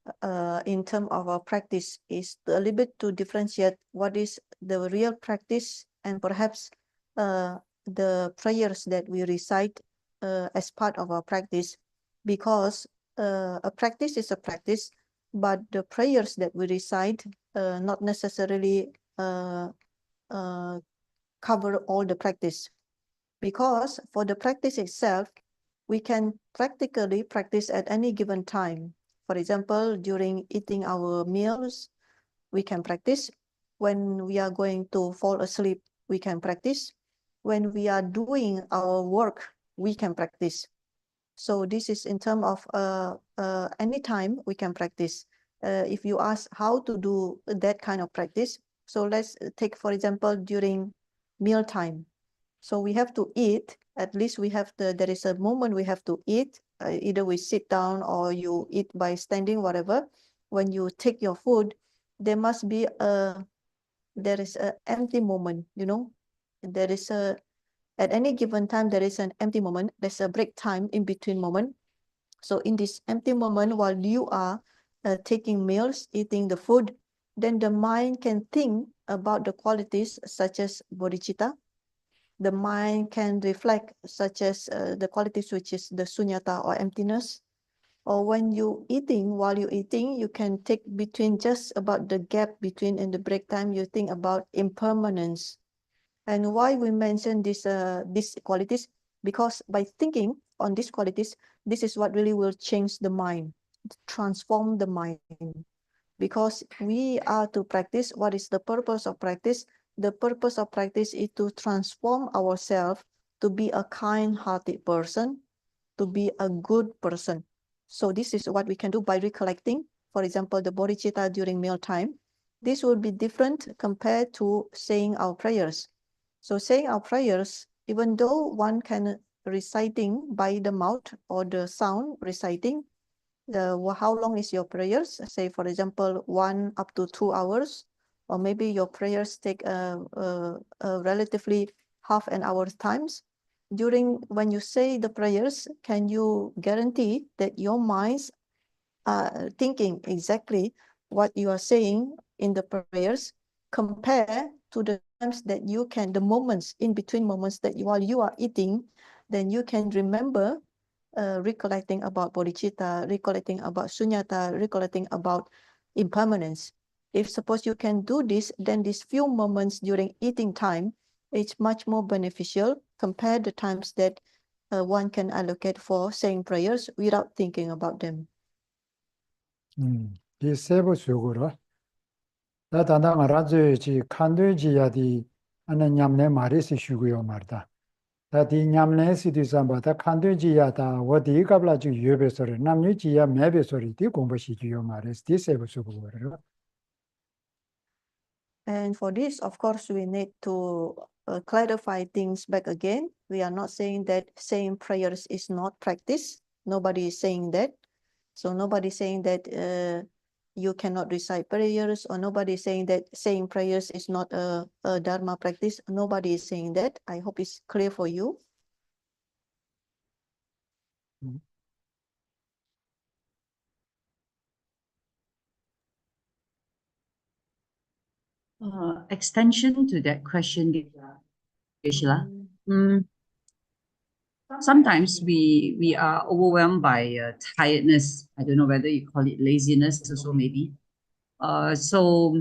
in terms of our practice is a little bit to differentiate what is the real practice and perhaps the prayers that we recite as part of our practice, because a practice is a practice, but the prayers that we recite not necessarily cover all the practice, because for the practice itself, we can practically practice at any given time. For example, during eating our meals, we can practice. When we are going to fall asleep, we can practice. When we are doing our work, we can practice. So this is in terms of any time we can practice. If you ask how to do that kind of practice, so let's take, for example, during meal time. So we have to eat, at least we have there is a moment we have to eat, either we sit down or you eat by standing, whatever. When you take your food, there must be there is an empty moment, you know. There is at any given time, there is an empty moment. There's a break time in between moment. So in this empty moment, while you are taking meals, eating the food, then the mind can think about the qualities such as bodhicitta. The mind can reflect such as the qualities which is the sunyata or emptiness. Or when you eating, while you're eating, you can take between just about the gap between in the break time, you think about impermanence. And why we mention these qualities? Because by thinking on these qualities, this is what really will change the mind, transform the mind. Because we are to practice, what is the purpose of practice? The purpose of practice is to transform ourselves to be a kind-hearted person, to be a good person. So this is what we can do by recollecting. For example, the bodhicitta during mealtime. This will be different compared to saying our prayers. So saying our prayers, even though one can reciting by the mouth or the sound reciting, how long is your prayers? Say, for example, 1 up to 2 hours, or maybe your prayers take a relatively half an hour's times. When you say the prayers, can you guarantee that your minds are thinking exactly what you are saying in the prayers, compare to the times that you can, the moments in between moments that while you are eating, then you can remember recollecting about bodhicitta, recollecting about sunyata, recollecting about impermanence. If suppose you can do this, then these few moments during eating time, it's much more beneficial compared to times that one can allocate for saying prayers without thinking about them. 이 세부 속으로 다 단당 알아줘야지 칸도지야디 하는 냠내 말이시 쉬고요 말다. 다디 냠내 시디삼바다 칸도지야다 어디 갑라지 유베소리 남유지야 매베소리 디 공부시지요 말이스 디 세부 속으로. And for this, of course, we need to clarify things back again. We are not saying that saying prayers is not practice. Nobody is saying that. So nobody is saying that you cannot recite prayers, or nobody is saying that saying prayers is not a dharma practice. Nobody is saying that. I hope it's clear for you. Extension to that question, Geshela. Sometimes we are overwhelmed by tiredness. I don't know whether you call it laziness or so maybe. So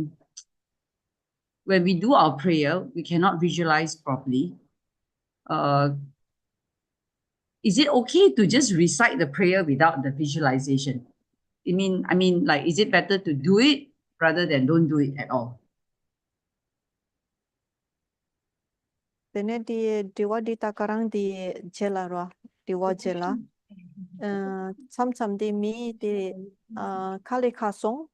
when we do our prayer, we cannot visualize properly. Is it okay to just recite the prayer without the visualization? I mean, like, is it better to do it rather than don't do it at all? Then di wadita karang di jela roa, di wajela. Sometimes di mi di kali kasong,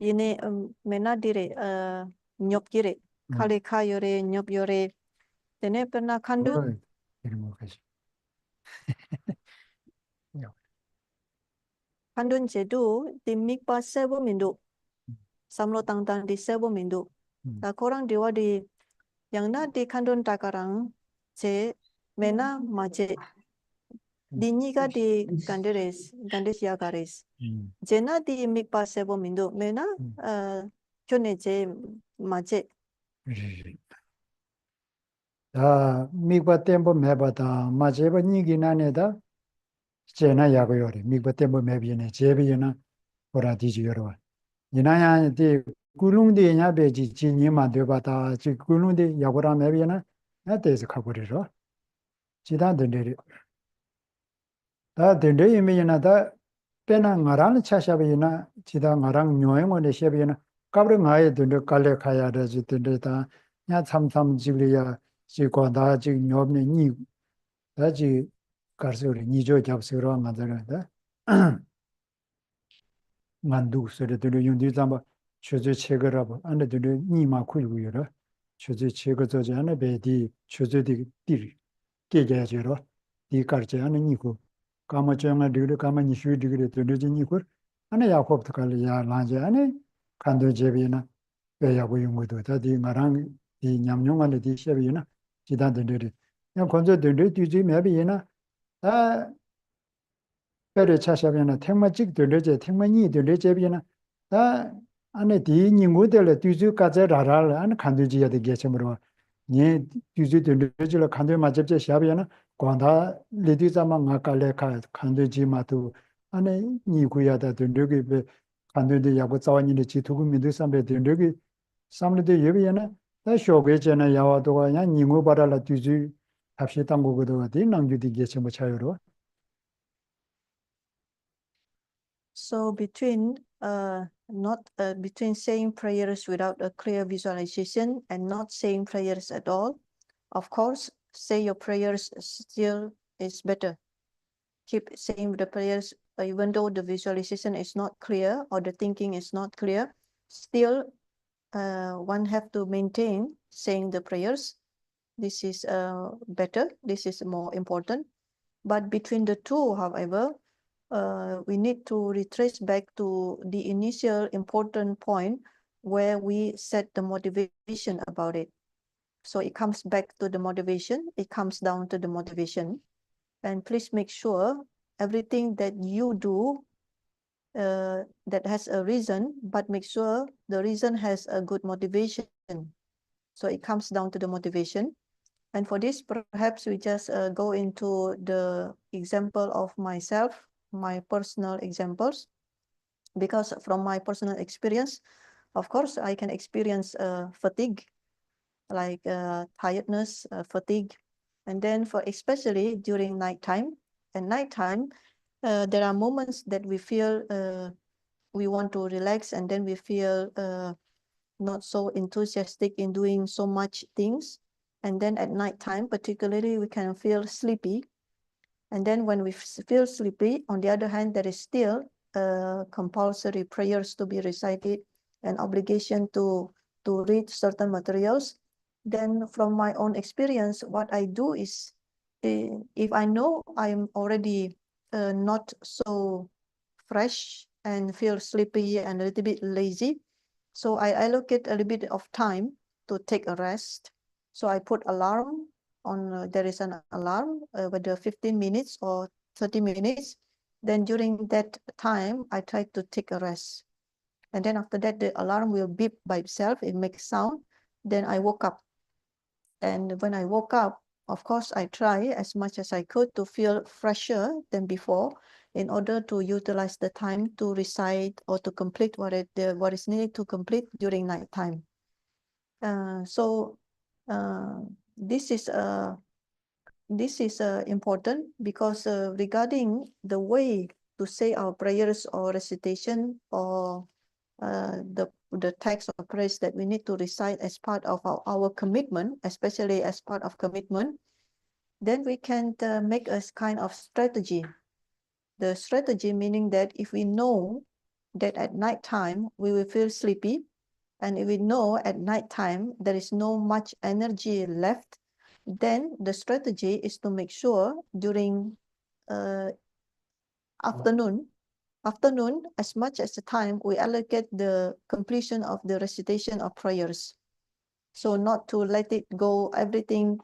ini mena dire nyop gire, kali kayore nyop yore. Then pernah kandu. Kandun jedu di mikpa sebo mindu. Samlo tang di sebo mindu. Korang diwa di yang na di kandun takarang je mena maje. Di niga di gandes ya gares. Jena di mikpa sebo mindu mena kyone je maje. mikpa tempo mebata majeba nigi naneda jena yagoyori mikpa tempo mebine jebiyana ora dijiyoro inaya di kulungde nya beji jinyi ma debata ji kulungde yagora mebiyana na tese khagoriro jida dendere da dende yimiyana da pena ngarang chashabiyana jida ngarang nyoengone shebiyana kabre ngaye dende kale khaya da ji dende da nya 참참 지리야 지고다 지 녀업네 니 다지 가르소리 니조 잡스로 만들어다 만두스르들 윤디자마 최저 체거라고 안에들 니마 쿠이고요 최저 체거 저지 안에 베디 최저디 띠리 깨게지로 디 가르제 안에 니고 까마정아 디르 까마니 슈디그레 되지 니고 안에 야콥트 칼리야 라제 안에 간도 제비나 배야고 용고도 다디 마랑 이 냠용안에 디 셰비나 지단들이 그냥 건조들이 뒤지 매비나 아 배를 차샤비나 택마직 들려제 택마니 들려제비나 다 안에 디니 모델에 뒤지까지 라라를 안 간두지야 되겠으므로 니 뒤지 들려질 간두 맞접제 샤비나 광다 리디자만 아까래카 간두지마도 안에 니구야다 들려기 간두데 야고 자원이네 지투고 미드삼베 들려기 삼르데 예비나 다 쇼게제나 야와도가 야 니고 바라라 뒤지 합시 당고거도 어디 낭주디 게체모 차요로. So between between saying prayers without a clear visualization and not saying prayers at all, of course, say your prayers still is better. Keep saying the prayers even though the visualization is not clear or the thinking is not clear, still one have to maintain saying the prayers. This is better, this is more important. But between the two, however, we need to retrace back to the initial important point where we set the motivation about it. So it comes back to the motivation, it comes down to the motivation. And please make sure everything that you do that has a reason, but make sure the reason has a good motivation. So it comes down to the motivation. And for this, perhaps we just go into the example of myself, my personal examples, because from my personal experience, of course, I can experience fatigue, like tiredness, fatigue. And then for especially during nighttime, and nighttime, there are moments that we feel we want to relax, and then we feel not so enthusiastic in doing so much things. And then at night time, particularly, we can feel sleepy. And then when we feel sleepy, on the other hand, there is still compulsory prayers to be recited and obligation to read certain materials. Then from my own experience, what I do is, if I know I'm already not so fresh and feel sleepy and a little bit lazy, so I allocate a little bit of time to take a rest. So I put alarm on, there is an alarm, whether 15 minutes or 30 minutes. Then during that time, I try to take a rest. And then after that, the alarm will beep by itself, it makes sound. Then I woke up. And when I woke up, of course, I try as much as I could to feel fresher than before, in order to utilize the time to recite or to complete what is needed to complete during night time. So this is important, because regarding the way to say our prayers or recitation, or the text of prayers that we need to recite as part of our commitment, especially as part of commitment, then we can make a kind of strategy. The strategy meaning that if we know that at night time we will feel sleepy, and if we know at night time there is no much energy left, then the strategy is to make sure during afternoon, as much as the time we allocate the completion of the recitation of prayers. So not to let it go, everything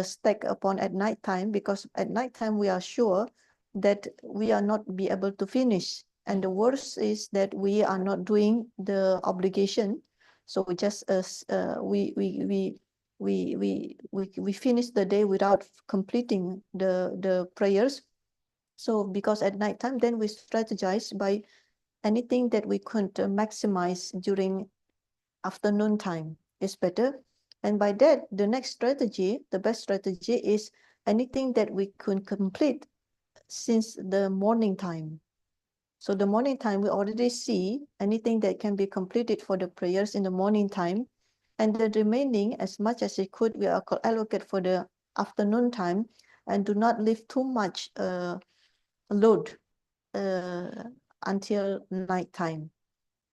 stack upon at night time, because at night time we are sure that we are not be able to finish. And the worst is that we are not doing the obligation. So we just we finish the day without completing the prayers. So because at night time, then we strategize by anything that we could maximize during afternoon time is better. And by that, the next strategy, the best strategy, is anything that we could complete since the morning time. So the morning time, we already see anything that can be completed for the prayers in the morning time, and the remaining, as much as it could, we allocate for the afternoon time, and do not leave too much load until night time.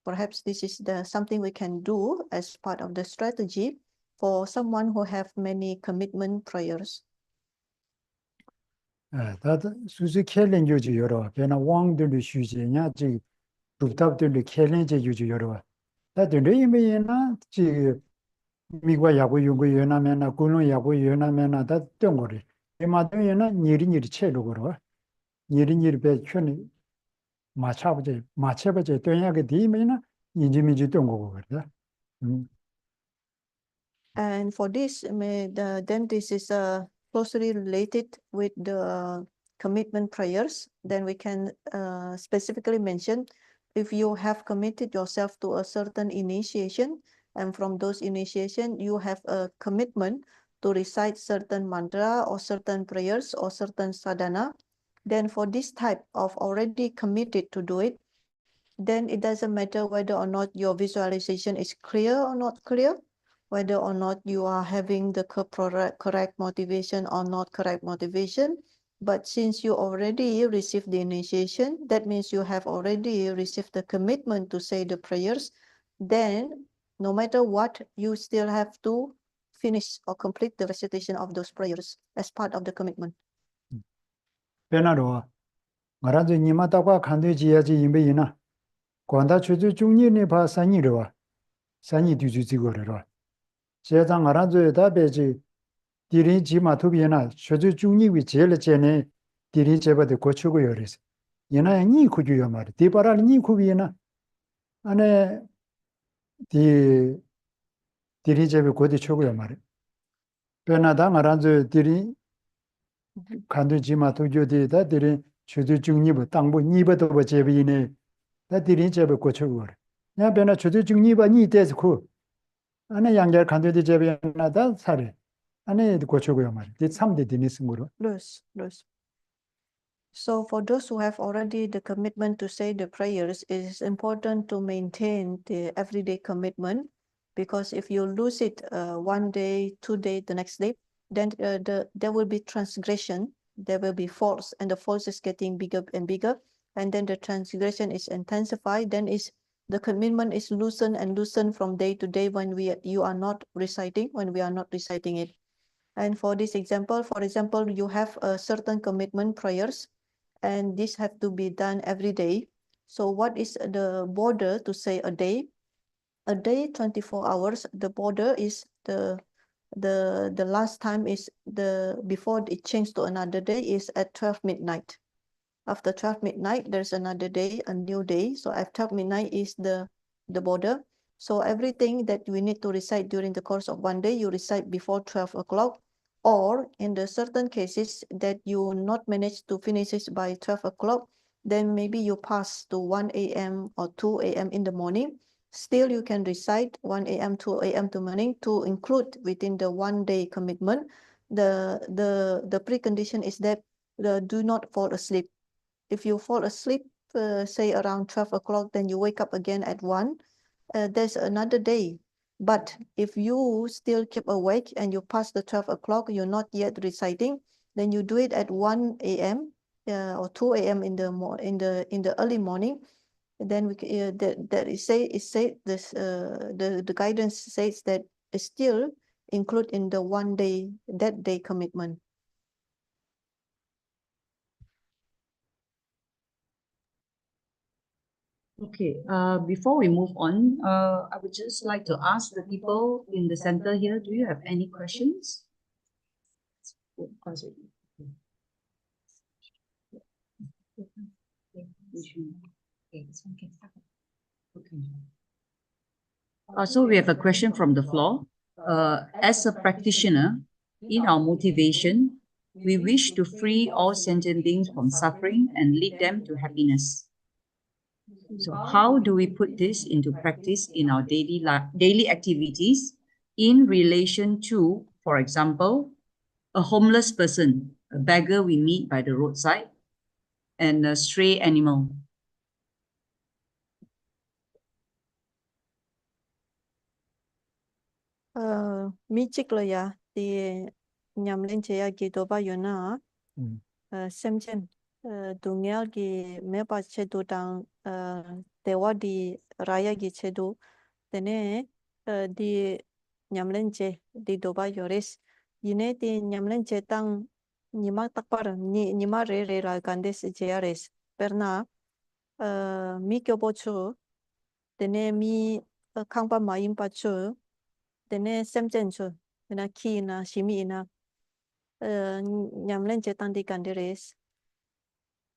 Perhaps this is something we can do as part of the strategy for someone who have many commitment prayers. 다들 수지 켈린 유지 여러 배나 왕들의 휴지냐 지 루탑들의 켈린제 유지 여러 다들 레이메나 지 미과 야고 용고 연하면나 군로 야고 연하면나 다 땡거리 이마도에나 니리니리 체로 걸어 니리니리 배 촌이 마차버제 땡야게 디메나 인지미지 땡거고 그래. And for this, then this is closely related with the commitment prayers. Then we can specifically mention, if you have committed yourself to a certain initiation, and from those initiation you have a commitment to recite certain mantra or certain prayers or certain sadhana, then for this type of already committed to do it, then it doesn't matter whether or not your visualization is clear or not clear, whether or not you are having the correct motivation or not correct motivation, But since you already received the initiation, that means you have already received the commitment to say the prayers, then no matter what, you still have to finish or complete the recitation of those prayers as part of the commitment. 변화로 말아도 니마다과 간도지야지 임베이나 관다 추주 중년에 봐 산이로와 산이 뒤주지고래로 제장 알아줘야 배지 디리 지마 투비나 추주 중립이 제일 전에 디리 제바도 고치고 요래서 얘나 니 구주요 말 디바랄 니 구비나 안에 디리 제베 고디 초고요 말 변화다 알아줘 디리 간도지마 투교디다 디리 추주 중립 땅부 니버도 제비네 다 디리 제베 고치고 그래 야 변화 추주 중립이 니 돼서 그 안에 양결 간도디 제비나다 살에 안에 고치고요 말 디3대 디니스므로 Yes. So for those who have already the commitment to say the prayers, it is important to maintain the everyday commitment, because if you lose it one day, 2 days, the next day, then there will be transgression, there will be faults, and the faults is getting bigger and bigger, and then the transgression is intensified. Then the commitment is loosened and loosened from day to day when we are not reciting it. And for this example, for example, you have a certain commitment prayers, and this have to be done every day. So what is the border to say a day? A day, 24 hours. The border is the last time is before it changed to another day is at 12 midnight. After 12 midnight, there's another day, a new day. So at 12 midnight is the border. So everything that we need to recite during the course of one day, you recite before 12 o'clock. Or in the certain cases that you not manage to finish it by 12 o'clock, then maybe you pass to 1 a.m. or 2 a.m. in the morning. Still, you can recite 1 a.m., 2 a.m. to morning to include within the 1 day commitment. The precondition is that do not fall asleep. If you fall asleep, say around 12 o'clock, then you wake up again at 1, there's another day. But if you still keep awake and you pass the 12 o'clock, you're not yet reciting, then you do it at 1 a.m. Or 2 a.m. in the early morning. Then the guidance says that it's still include in the that day commitment. Okay, before we move on, I would just like to ask the people in the center here, do you have any questions? So we have a question from the floor. As a practitioner, in our motivation, we wish to free all sentient beings from suffering and lead them to happiness. So how do we put this into practice in our daily activities in relation to, for example, a homeless person, a beggar we meet by the roadside, and a stray animal? Michikloya di nyamlin cheya gi doba yona semchen dungyal gi meba chedu dang dewa di raya gi chedu tene di nyamlin che di doba yores yine di nyamlin che tang nima takpar nima re ra gandes cheyares perna mi kyobo chu tene mi kangpa mayim pa chu tene semchen chu tena ki na shimi na nyamlen chetan di kanderes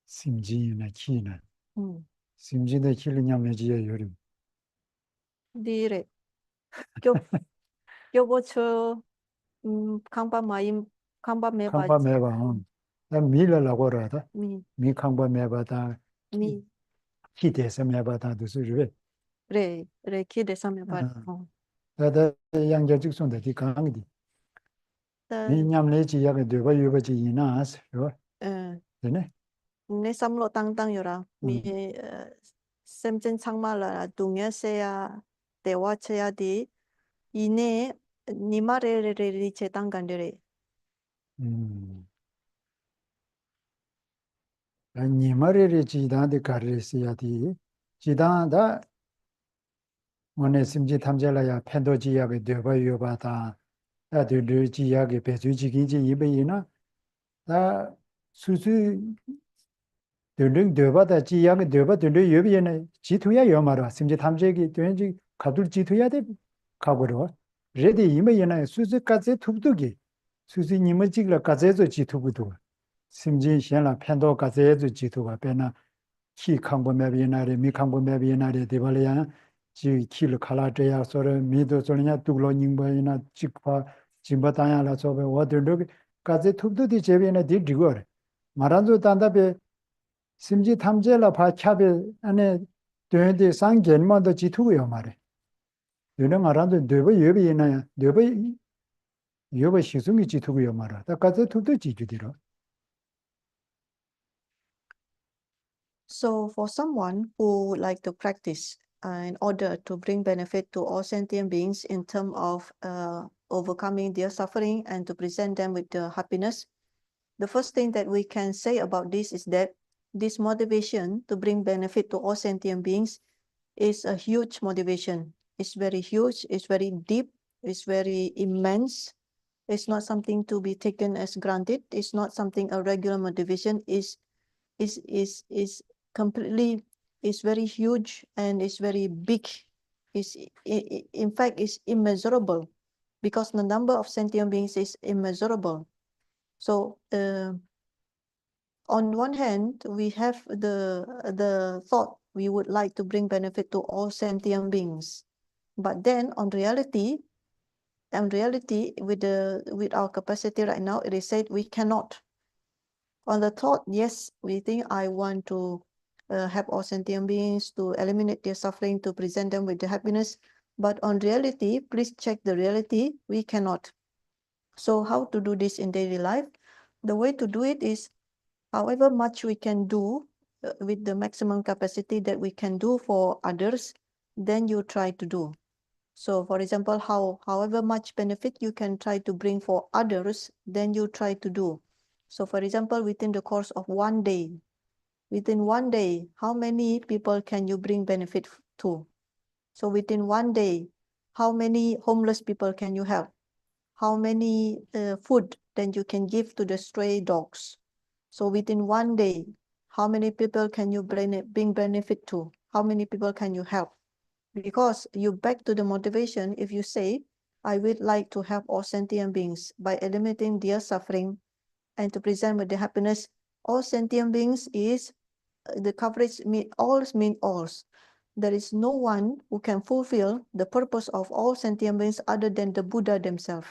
심지나 키나 심지나 키를 냠내지야 요리 dire kyo chu kangpa mayim kangpa meba 칸바 매바 나 밀라라고 그러다 mi 미 칸바 매바다 mi 키데서 매바다 두스르베 re ki de sam meba 나다 양자 직송데 디 강디 미 냠내지 야게 되고 유버지 이나스 요 되네 ne samlo tang yora mi semchen changmala dungya seya dewa cheya di ine nima re chetan kandere 니마레리 지단데 가르시야디 지단다 오늘 심지 탐절라야 팬도지야게 되버요바다 다들 지야게 배주지기지 이베이나 다 수수 들릉 되바다 지야게 되바들 여비에는 지투야 요마라 심지 탐제기 되는지 가둘 지투야 돼 가버려 레디 이메이나 수수까지 툭툭이 수수님을 찍을 까지도 지투부도 심지 현라 팬도 까지도 지투가 배나 키 강보매비나리 미 강보매비나리 되발이야 지 키를 칼라져야 소를 미도 소리냐 두글로 닝바이나 직파 짐바다야라 소베 워들르 까지 툭툭이 제비나 디디거 마란조 단답에 심지 탐제라 바차베 안에 되는데 상견만도 지투고요 말에 너는 말한도 되버 여비나 되버 여버 시승이 지투고요 말아 다 까지 툭툭 지주디로. So for someone who would like to practice in order to bring benefit to all sentient beings in terms of overcoming their suffering and to present them with the happiness, the first thing that we can say about this is that this motivation to bring benefit to all sentient beings is a huge motivation. It's very huge, it's very deep, it's very immense. It's not something to be taken as granted. It's not something a regular motivation is completely, is very huge and is very big. In fact, it's immeasurable because the number of sentient beings is immeasurable. So on one hand, we have the thought we would like to bring benefit to all sentient beings, but then on reality, with our capacity right now, it is said we cannot. On the thought, yes, we think I want to help all sentient beings, to eliminate their suffering, to present them with the happiness. But on reality, please check the reality, we cannot. So how to do this in daily life? The way to do it is, however much we can do with the maximum capacity that we can do for others, then you try to do. So for example, however much benefit you can try to bring for others, then you try to do. So for example, within the course of one day, how many people can you bring benefit to? So within one day, how many homeless people can you help? How many food then you can give to the stray dogs? So within one day, how many people can you bring benefit to? How many people can you help? Because you back to the motivation, if you say, I would like to help all sentient beings by eliminating their suffering and to present with the happiness, all sentient beings is the coverage mean alls. There is no one who can fulfill the purpose of all sentient beings other than the Buddha themselves.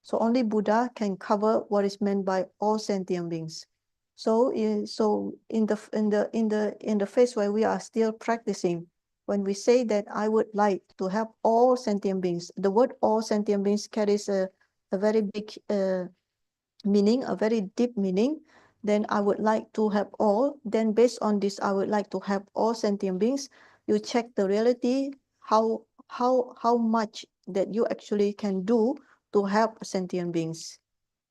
So only Buddha can cover what is meant by all sentient beings. So in the phase where we are still practicing, when we say that I would like to help all sentient beings, the word all sentient beings carries a very big meaning, a very deep meaning. Then I would like to help all. Then based on this, I would like to help all sentient beings. You check the reality, how much that you actually can do to help sentient beings.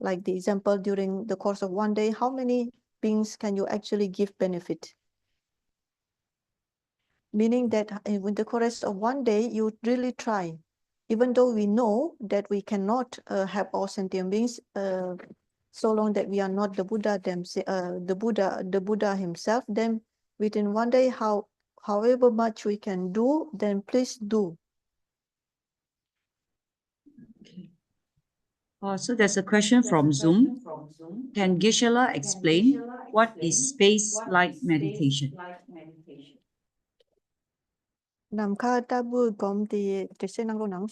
Like the example, during the course of one day, how many beings can you actually give benefit? Meaning that in the course of one day, you really try. Even though we know that we cannot help all sentient beings, so long that we are not the Buddha the Buddha himself, then within one day, however much we can do, then please do. So there's a question from Zoom. Can Geshela explain what is space-like meditation? Nam kha ta bu kom ti se nang lo nang.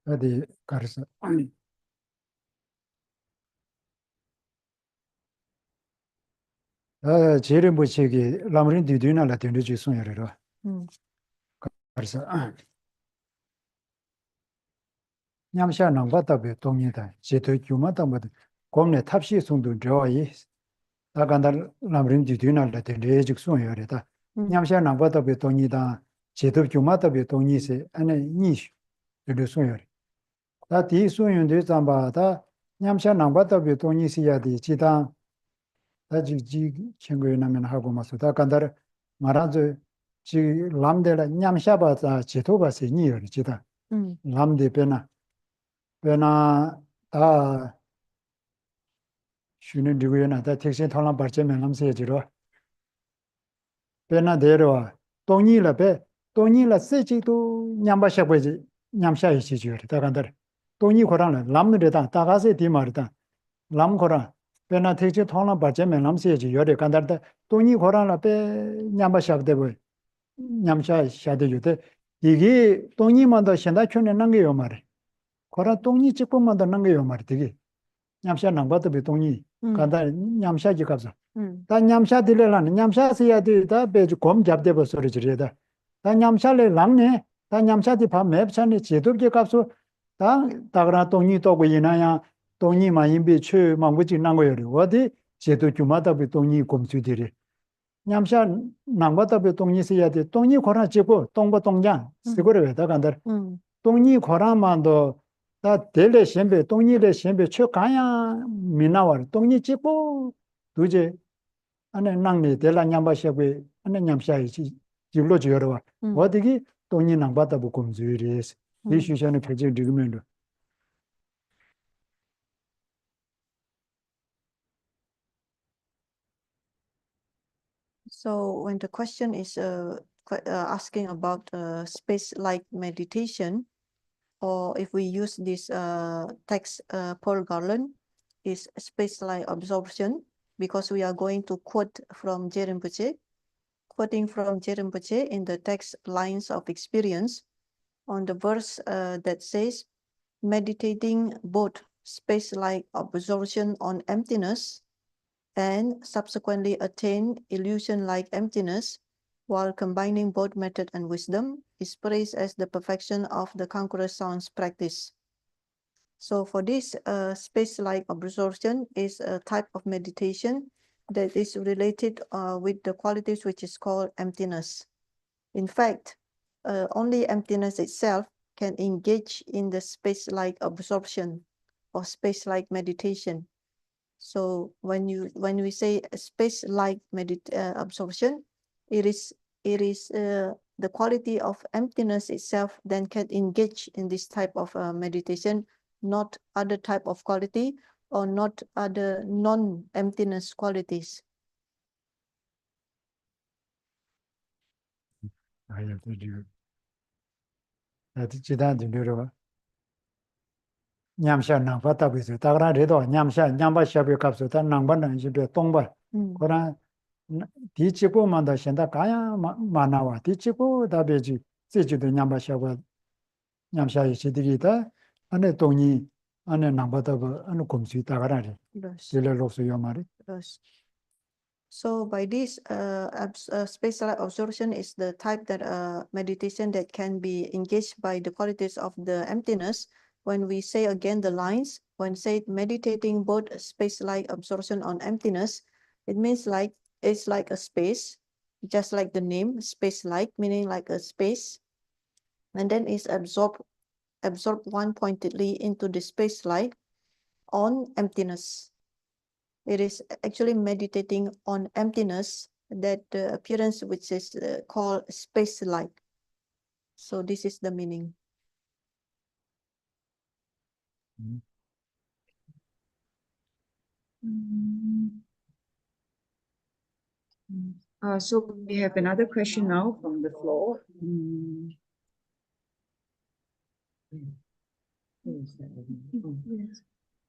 어디 가르쳐 제일 뭐지기 라무린 뒤뒤나라 된지 송여래로 그래서 냠샤 넘바다베 동이다 제도 규마다 뭐 공내 탑시 송도 저이 나간다 라무린 뒤뒤나라 된지 송여래다 냠샤 넘바다베 동이다 제도 규마다베 동이세 안에 니시 르 송여래 다 디수윤데 잠바다 냠샤 남바다비 돈이시야디 지당 다지지 친구에 나면 하고 마서 다 간다르 말아줘 지 람데라 냠샤바다 지도바세 니여리 지다 람데 베나 다 쉬는 디고에나 다 택시 탈람 받자면 남세지로 베나 데로와 돈이라 세지도 냠바샤베지 냠샤이시지요리 다 간다르 돈이 고라는 람르다 다가세 디마르다 람고라 베나 택시 탈람 받자면 남세지 요리 간다르다 돈이 고라나 베 냠바샤베데 냠샤 샤데요데 이게 돈이만도 현다촌에 남겨요 말이 고라 돈이 찍고만도 남겨요 말이 되게 냠샤 남바도 돈이 간다 냠샤지 갑자 다 냠샤 들려라는 냠샤스야 되다 베지 곰 잡대 버서리지다 다 냠샤레 랑네 다 냠샤디 밥 맵찬에 제도게 값소 다 다그라 돈이 또고 이나야 돈이 많이 비추 망고지 난거요리 어디 제도 주마다 비 돈이 곰수들이 냠샤 남바다 비 돈이 써야 돼 돈이 고라 찍고 동보 동장 쓰고를 왜다 간다 돈이 고라만도 다 델레 셴베 돈이레 셴베 쳐 가야 미나와 돈이 찍고 두제 안에 낭네 델라 냠바샤베 안에 냠샤이지 jirlo jiyorwa wadigi tongi nangbata bu kumzuiris ishushane peje digmendo So when the question is asking about space-like meditation, or if we use this text Paul Garland, is space-like absorption, because we are going to quote from Rinpoche, quoting from Rinpoche in the text Lines of Experience, on the verse that says, meditating both space-like absorption on emptiness and subsequently attain illusion-like emptiness, while combining both method and wisdom, is praised as the perfection of the Conqueror Sounds practice. So for this space-like absorption is a type of meditation that is related with the qualities which is called emptiness. In fact, only emptiness itself can engage in the space-like absorption or space-like meditation. So when we say space-like absorption, it is the quality of emptiness itself then can engage in this type of meditation, not other type of quality or not other non-emptiness qualities. I have to do that. Chidan 냠샤 나바다 비서 다그라 레도 냠샤 냠바샤베 값서 다 낭반은 집에 동발 그러나 디치고만다 현다 가야 마나와 디치고 다베지 제주도 냠바샤고 냠샤이 시디기다 안에 동이 안에 낭바다 안에 곰수 다그라리 딜로스요 말이 So by this space-like absorption is the type that meditation that can be engaged by the qualities of the emptiness. When we say again the lines, when say meditating both space-like absorption on emptiness, it means like it's like a space, just like the name, space-like, meaning like a space, and then it's absorbed one-pointedly into the space-like on emptiness. It is actually meditating on emptiness, that the appearance which is called space-like. So this is the meaning. So we have another question now from the floor.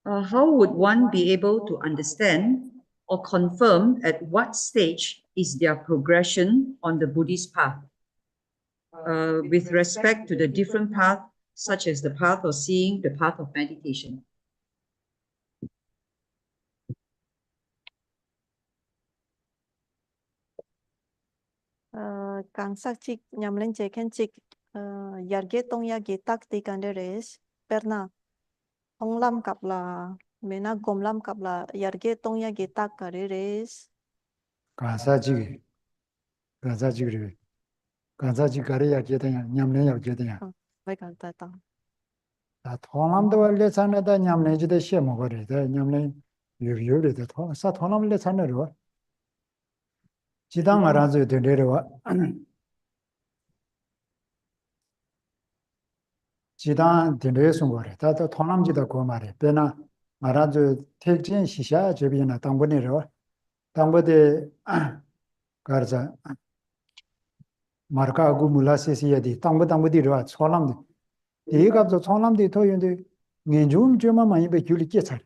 How would one be able to understand or confirm at what stage is their progression on the Buddhist path with respect to the different paths, such as the path of seeing, the path of meditation? Kang sakchik nyamlen chekenchik yarge tong ya getak ti kanderes perna onglam kapla mena gomlam kapla yarge tong ya getak kareres 간사지 간사지 가리야 게다냐 냠내야 게다냐 baik kata tang 다 통남도 원래 산에다 냠내지도 시에 먹어래. 냠내 유유리도 사 통남래 산으로 지당 알아서 되려와 지당 되려서 거래. 다도 통남지도 그 말에. 배나 알아서 택진 시샤 저비나 당번이로 당번에 가르자 마르카고 물라세시야디 당번디로 소남디 대갑도 소남디 토연데 녜좀 좀 많이 배 줄이게 잘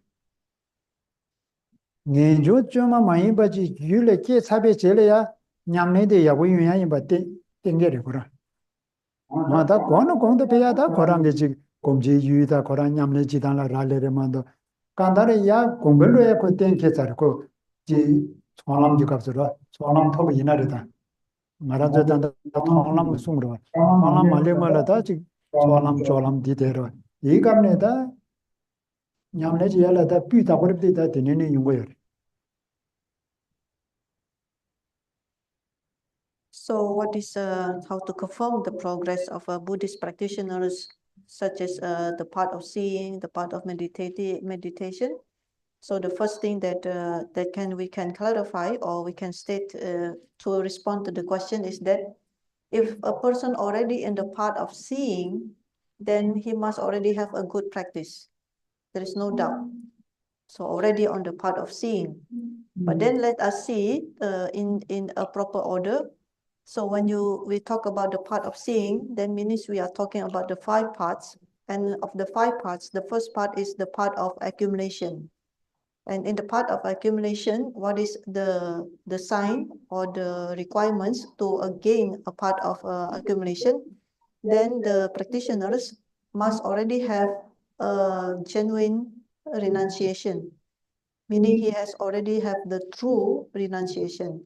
녜조 좀 많이 바지 줄이게 사베 제려야 냠내데 야고 유야이 바데 땡게리 거라 마다 고노 공도 배야다 거랑게 지 공지 유이다 거랑 냠내 지단라 라레레만도 간다레 야 공별로에 그 땡게 잘고 지 소남지 값으로 소남 토브 이나르다 말아줘 단다 통남 숨으로 통남 말레말라다 지 소남 조람 디데로 이 감내다 냠내지 야라다 삐다 버립니다 되는 용거요. So what is how to confirm the progress of Buddhist practitioners, such as the part of seeing, the part of meditation? So the first thing that we can clarify or we can state to respond to the question is that if a person already in the part of seeing, then he must already have a good practice. There is no doubt. So already on the part of seeing. But then let us see in a proper order. So when we talk about the part of seeing, then means we are talking about the 5 parts. And of the 5 parts, the first part is the part of accumulation. And in the part of accumulation, what is the sign or the requirements to gain a part of accumulation? Then the practitioners must already have a genuine renunciation, meaning he has already have the true renunciation.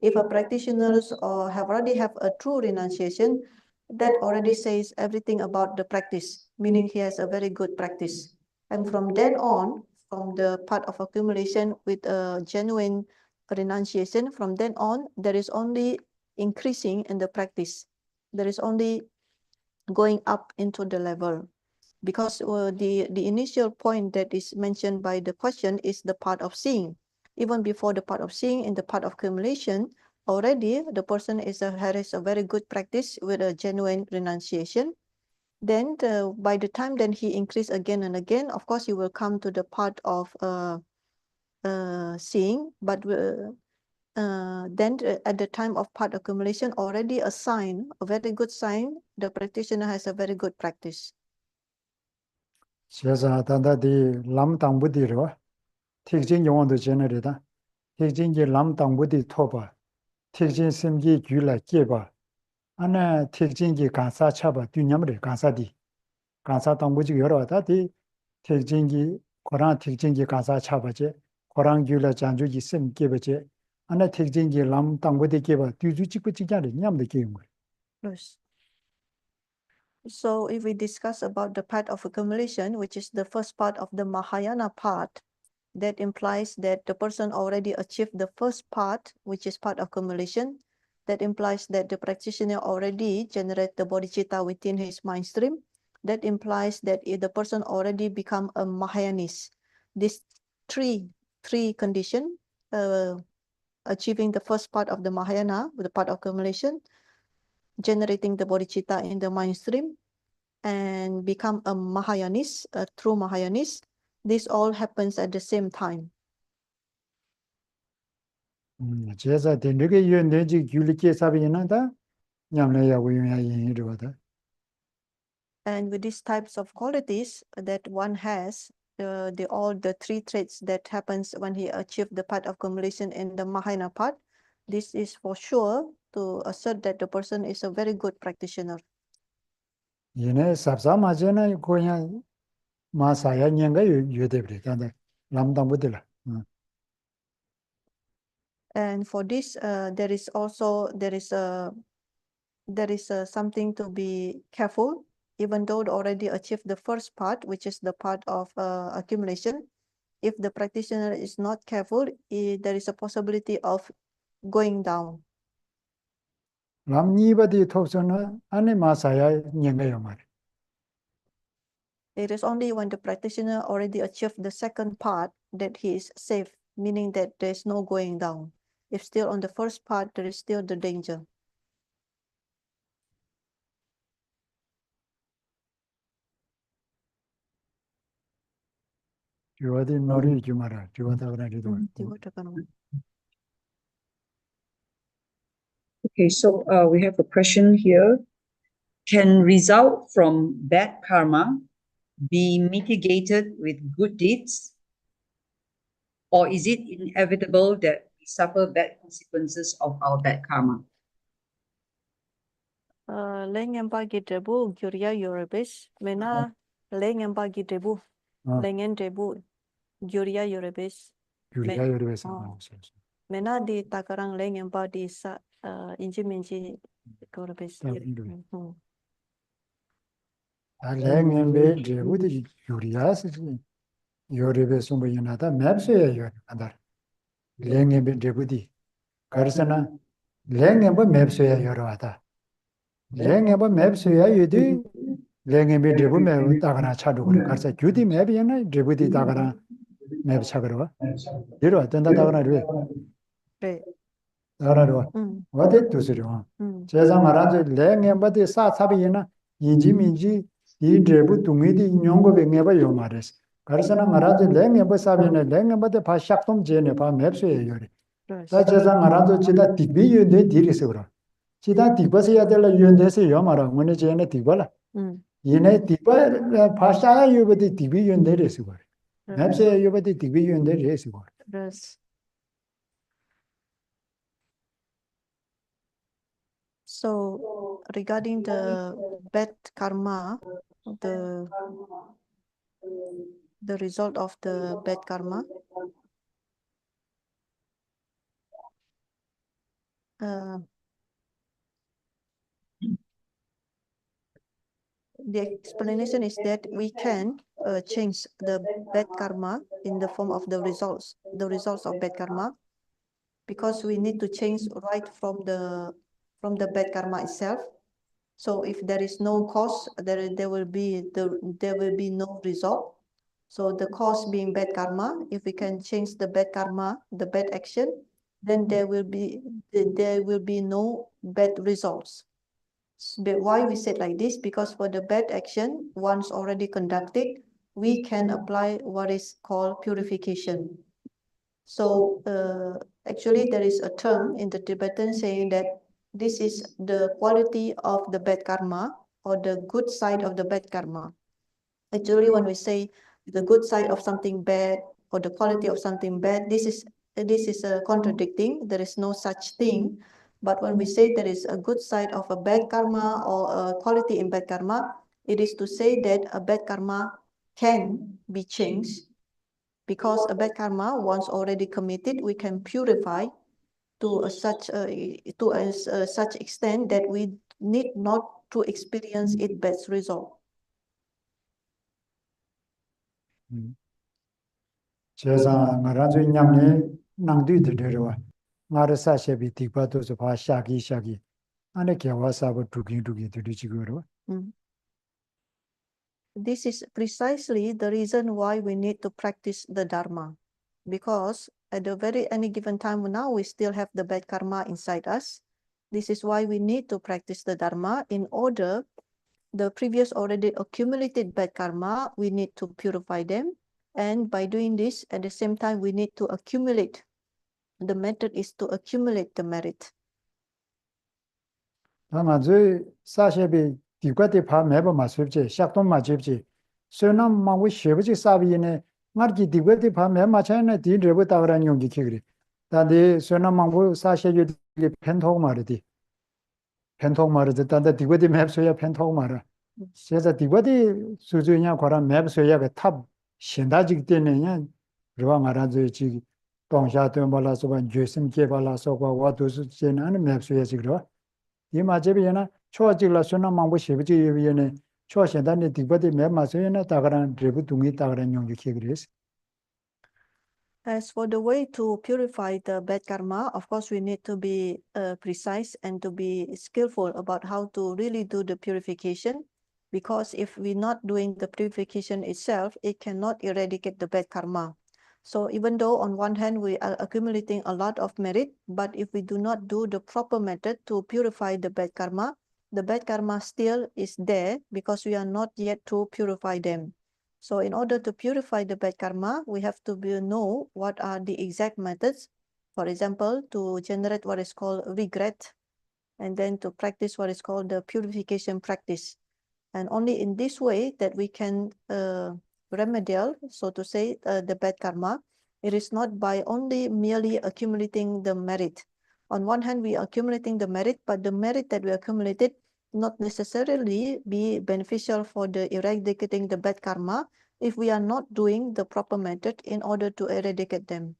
If a practitioner already have a true renunciation, that already says everything about the practice, meaning he has a very good practice. And from then on, from the part of accumulation with a genuine renunciation, from then on, there is only increasing in the practice. There is only going up into the level. Because the initial point that is mentioned by the question is the part of seeing. Even before the part of seeing, in the part of accumulation, already the person has a very good practice with a genuine renunciation. Then by the time then he increase again and again, of course he will come to the part of seeing, but then at the time of part accumulation, already a sign, a very good sign, the practitioner has a very good practice. 그래서 단다디 람당부디로 택진 용원도 제너리다. 택진기 람당부디 토바. 택진 심기 규라 깨바. 안에 택진기 간사 차바 뒤냠을 간사디. 간사 당부지 여러 다디 택진기 고랑 택진기 간사 차바제. 고랑 규라 잔주기 심 깨바제. 안에 택진기 람당부디 깨바 뒤주직부 직자리 냠도 깨는 거. Yes. So if we discuss about the part of accumulation, which is the first part of the Mahayana part, that implies that the person already achieved the first part, which is part of accumulation. That implies that the practitioner already generate the bodhicitta within his mind stream. That implies that if the person already become a Mahayanist. These three conditions, achieving the first part of the Mahayana, the part of accumulation, generating the bodhicitta in the mind stream, and become a Mahayanist, a true Mahayanist. This all happens at the same time. 제사 된게 유연되지 규리께 사비는다 냠내야 우유야 이르거든. And with these types of qualities that one has, the 3 traits that happens when he achieved the part of accumulation in the Mahayana part, this is for sure to assert that the person is a very good practitioner. 얘네 삽사마제나 그냥 마사야 년가 유대브리 단다 남당부들라. And for this, there is something to be careful. Even though they already achieved the first part, which is the part of accumulation, if the practitioner is not careful, there is a possibility of going down. 남니바디 톱서는 안에 마사야 년가요 말. It is only when the practitioner already achieved the second part that he is safe, meaning that there's no going down. If still on the first part, there is still the danger. 어디 놀이 주마라. 주마다 그래도. Okay, so we have a question here. Can result from bad karma be mitigated with good deeds? Or is it inevitable that we suffer bad consequences of our bad karma? Lengen bagi debu gyurya yorobis, mena lengen bagi debu, lengen debu gyurya yorobis. 유리가 요리해서. Mena di takarang lengen bagi sa inji minji yorobis. 랭엠베 제부디 유리아스 요리베 숨부이나다 맵스에 요리한다. 랭엠베 제부디 가르사나 랭엠베 맵스에 요리하다. 랭엠베 맵스에 유디 랭엠베 제부 맵 따가나 차도 그래. 가르사 규디 맵이나 제부디 따가나 맵 차거라. 이러 어떤다 따가나 왜? 네. 따가나로. 어디 두스려. 제가 말하지 랭엠베디 사사비이나 인지민지 이 제부 둥이디 인용고 뱅에바 요 말레스 가르사나 말하지 랭에바 사비네 랭에바데 바샥돔 제네 바 맵스에 요리 다 제자 말하도 지다 디비 윤데 디리스 그러 지다 디버스야 될라 윤데스 요 말아 문에 제네 디발라 이네 디바 바샤야 요버디 디비 윤데레스 그러 맵스에 요버디 디비 윤데레스 그러 So regarding the bad karma, the result of the bad karma, the explanation is that we can change the bad karma in the form of the results of bad karma, because we need to change right from the bad karma itself. So if there is no cause, there will be no result. So the cause being bad karma, if we can change the bad karma, the bad action, then there will be no bad results. But why we said like this? Because for the bad action, once already conducted, we can apply what is called purification. So actually there is a term in the Tibetan saying that this is the quality of the bad karma, or the good side of the bad karma. Actually, when we say the good side of something bad or the quality of something bad, this is contradicting. There is no such thing. But when we say there is a good side of a bad karma or a quality in bad karma, it is to say that a bad karma can be changed, because a bad karma, once already committed, we can purify to such extent that we need not to experience its best result. 제사 말아줘 냠네 낭두들 데려와 나르사 셰비 디바도서 바 샤기 안에 개와사고 두기 들이지고로. This is precisely the reason why we need to practice the Dharma, because at the any given time now we still have the bad karma inside us. This is why we need to practice the Dharma. In order, the previous already accumulated bad karma, we need to purify them. And by doing this, at the same time, we need to accumulate. The method is to accumulate the merit. 아마저 사셰비 디과데 파 매버 마습지 샥돈 마집지 sö남 마고 쉐버지 사비네 마르기 디과데 파 매마차네 디르버 따그란 용기 키그리 다데 sö남 마고 사셰기 펜토 마르디 펜토 마르디 다데 디과데 맵소야 펜토 마르 제자 디과데 수주냐 과란 맵소야 탑 신다직 때네냐 그와 말아줘 지 동샤도 말아서 죄심 개발아서 와도스 제나는 맵소야 지그러 이 마제비나 초아질라 소나 망보 쉐비지 예비네 초아신다네 디바데 맵마서나 다가란 드부 둥이 다가란 용기 키그리스. As for the way to purify the bad karma, of course we need to be precise and to be skillful about how to really do the purification. Because if we're not doing the purification itself, it cannot eradicate the bad karma. So even though on one hand we are accumulating a lot of merit, but if we do not do the proper method to purify the bad karma still is there because we are not yet to purify them. So in order to purify the bad karma, we have to know what are the exact methods. For example, to generate what is called regret, and then to practice what is called the purification practice. And only in this way that we can remedial, so to say, the bad karma. It is not by only merely accumulating the merit. On one hand, we are accumulating the merit, but the merit that we accumulated not necessarily be beneficial for the eradicating the bad karma if we are not doing the proper method in order to eradicate them.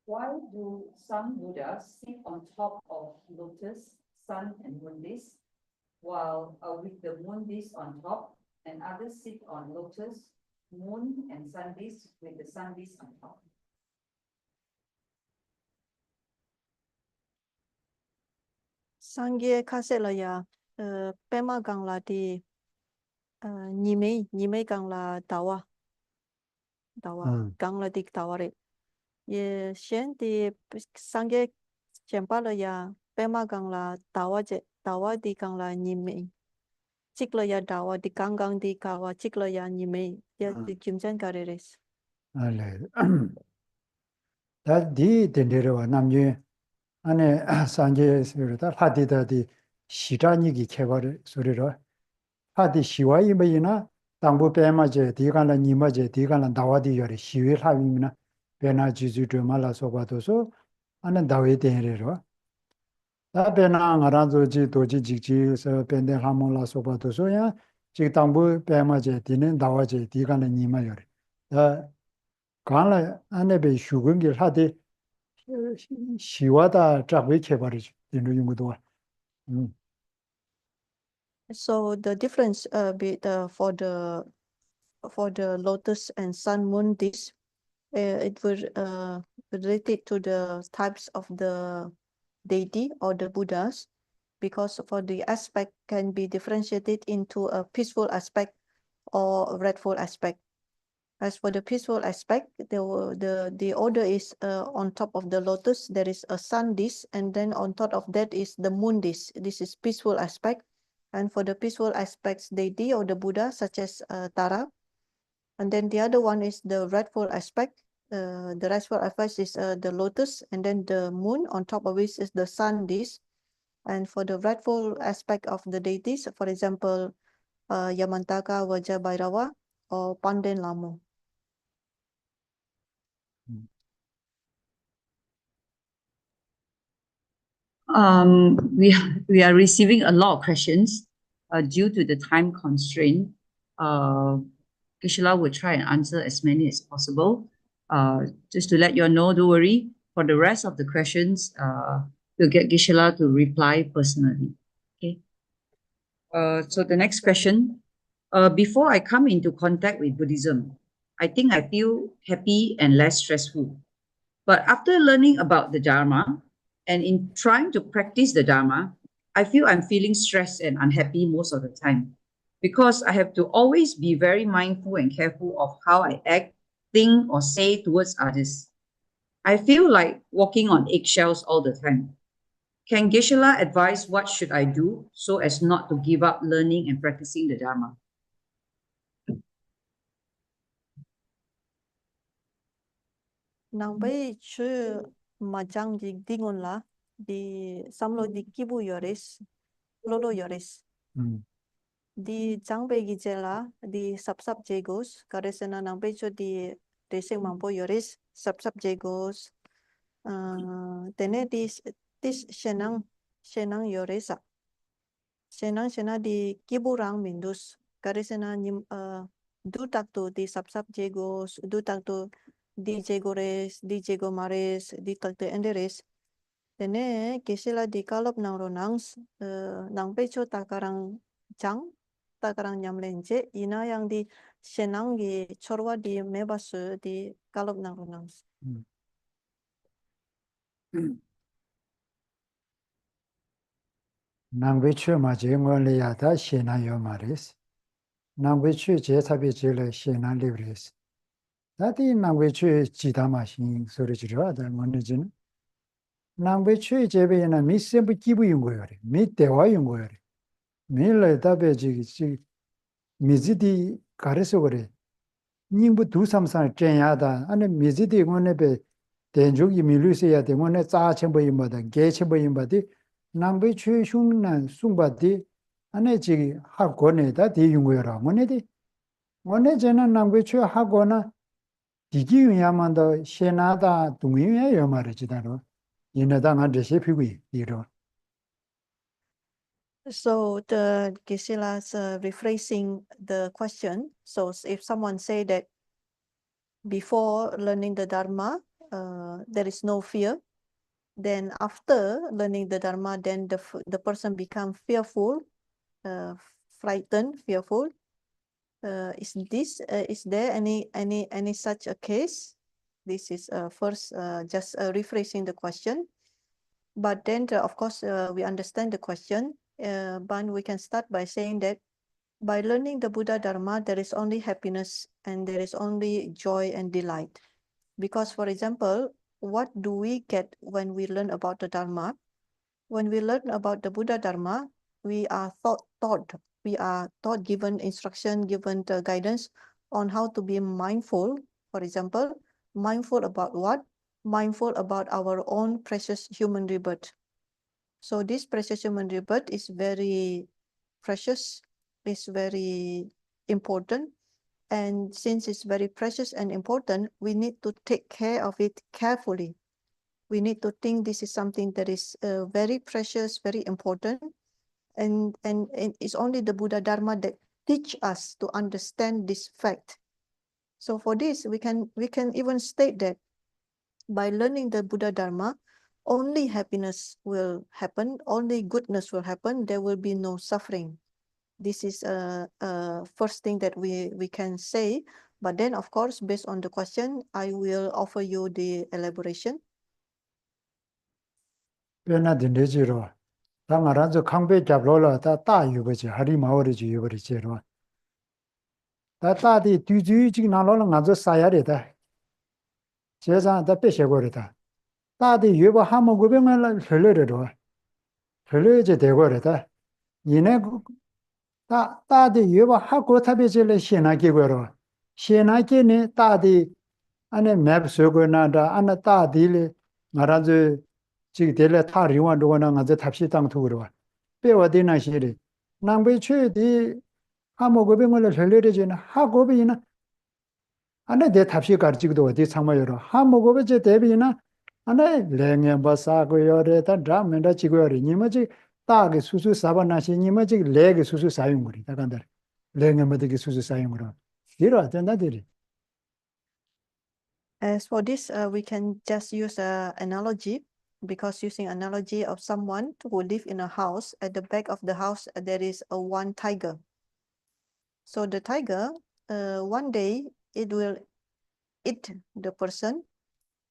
Why do some Buddhas sit on top of lotus, sun, and moon disk, while with the moon disk on top, and others sit on lotus, moon, and sun disk with the sun disk on top? Sangye khase la ya pema gang la di nhị gang la dawa gang la dik dawa re ye shen di sangye chempa la ya pema gang la dawa di gang la nhị mei chik la ya dawa di gang di kawa chik la ya nhị mei ya di kimchan ka re res. 다 디 덴데르와 남녀 안에 산제 소리다 하디다디 시라니기 개발 소리로 하디 시와이 뭐이나 당부 빼마제 디간라 니마제 디간라 나와디 요리 시위 하위미나 베나 지주드 말라서 봐도서 안에 다웨 덴레로 다 베나 가라조지 도지 직지서 벤데 하몰라서 봐도서야 지 당부 빼마제 디는 나와제 디간라 니마 요리 다 간라 안에 베 슈근길 하디 시와다 잡왜 개발이지 이런 용도도 So the difference for the lotus and sun moon disk, it was related to the types of the deity or the Buddhas, because for the aspect can be differentiated into a peaceful aspect or a wrathful aspect. As for the peaceful aspect, the order is on top of the lotus there is a sun disk, and then on top of that is the moon disk. This is peaceful aspect. And for the peaceful aspects, deity or the Buddha, such as Tara. And then the other one is the wrathful aspect. The wrathful aspect is the lotus, and then the moon on top of which is the sun disk. And for the wrathful aspect of the deities, for example, Yamantaka, Vajra Bhairava, or Panden Lamo. We are receiving a lot of questions due to the time constraint. Geshela will try and answer as many as possible. Just to let you all know, don't worry. For the rest of the questions, we'll get Geshela to reply personally. Okay. So the next question. Before I come into contact with Buddhism, I think I feel happy and less stressful. But after learning about the Dharma and in trying to practice the Dharma, I feel I'm feeling stressed and unhappy most of the time because I have to always be very mindful and careful of how I act, think, or say towards others. I feel like walking on eggshells all the time. Can Geshela advise what should I do so as not to give up learning and practicing the Dharma? Nang bay chu majang di dingon la di samlo di kibu yoris lolo yoris di jang bay gijela di sap jegos karesena nang bay chu di reseng mampo yoris sap jegos tene di shenang yoresa shenang di kiburang mindus karesena nim du takto di sap jegos du takto di jegores di jegomares di kalte enderes tene Geshela di kalop nang ronangs nang pecho takarang jang takarang nyamlenje ina yang di shenang gi chorwa di mebasu di kalop nang ronangs. Nangvichu ma je ngole ya ta shena yo maris. Nangvichu je sabi je le shena libres. Tati nangvichu jita ma shin sori jirwa da ngone jina. Nangvichu je be na mi sembu kibu yungo yore. Mi dewa yungo yore. Mi le tabe ji mi zidi kareso gore. Nyingbu du samsang chen ya da. Ane mi zidi ngone be tenjuk yi mi lu se ya de ngone tsa chenpo yinba da, ge chenpo yinba di. Nangvichu shung na sungba di. ane ji 하고 내다 대용거라 뭐네디 뭐네 저는 남부초 하고나 디기 위야만도 시나다 동의야 말이지다로 이나다가 대시 피고이 이러. So the Geshela's rephrasing the question. So if someone say that before learning the Dharma, there is no fear, then after learning the Dharma, then the person become fearful, frightened, fearful. Is there any such a case? This is first just rephrasing the question. But then, of course, we understand the question. But we can start by saying that by learning the Buddha Dharma, there is only happiness and there is only joy and delight. Because, for example, what do we get when we learn about the Dharma? When we learn about the Buddha Dharma, we are taught, given instruction, given the guidance on how to be mindful. For example, mindful about what? Mindful about our own precious human rebirth. So this precious human rebirth is very precious, is very important. And since it's very precious and important, we need to take care of it carefully. We need to think this is something that is very precious, very important. And it's only the Buddha Dharma that teach us to understand this fact. So for this, we can even state that by learning the Buddha Dharma, only happiness will happen, only goodness will happen, there will be no suffering. This is a first thing that we can say. But then, of course, based on the question, I will offer you the elaboration. 변화된 내지로 당하란저 강배 잡로라 다 따유버지 하리마오리지 유버리지로 다 따디 뒤주지 나로는 가서 사야리다 제가 다 빼셔버리다 따디 유버 하모 고병을 흘려려로 흘려제 되고르다 이내 따디 유버 하고 타베질 신나기고로 신나기네 따디 안에 맵 쓰고나다 안에 따디리 말아서 지금 대래 타리원 도거나 가서 답시 땅투로 빼와디나 시리 남배추디 하모고병을 흘려려지나 하고비나 안에 대 답시 가르치기도 어디 상마여로 하모고베제 대비나 안에 랭에 바사고요레다 드라멘다 지고요리 니마지 따게 수수 사바나시 니마지 레게 수수 사용물이 다간다 랭에 뭐되게 수수 사용물어 이러 된다들이. As for this, we can just use an analogy, because using analogy of someone who live in a house, at the back of the house, there is one tiger. So the tiger, one day, it will eat the person.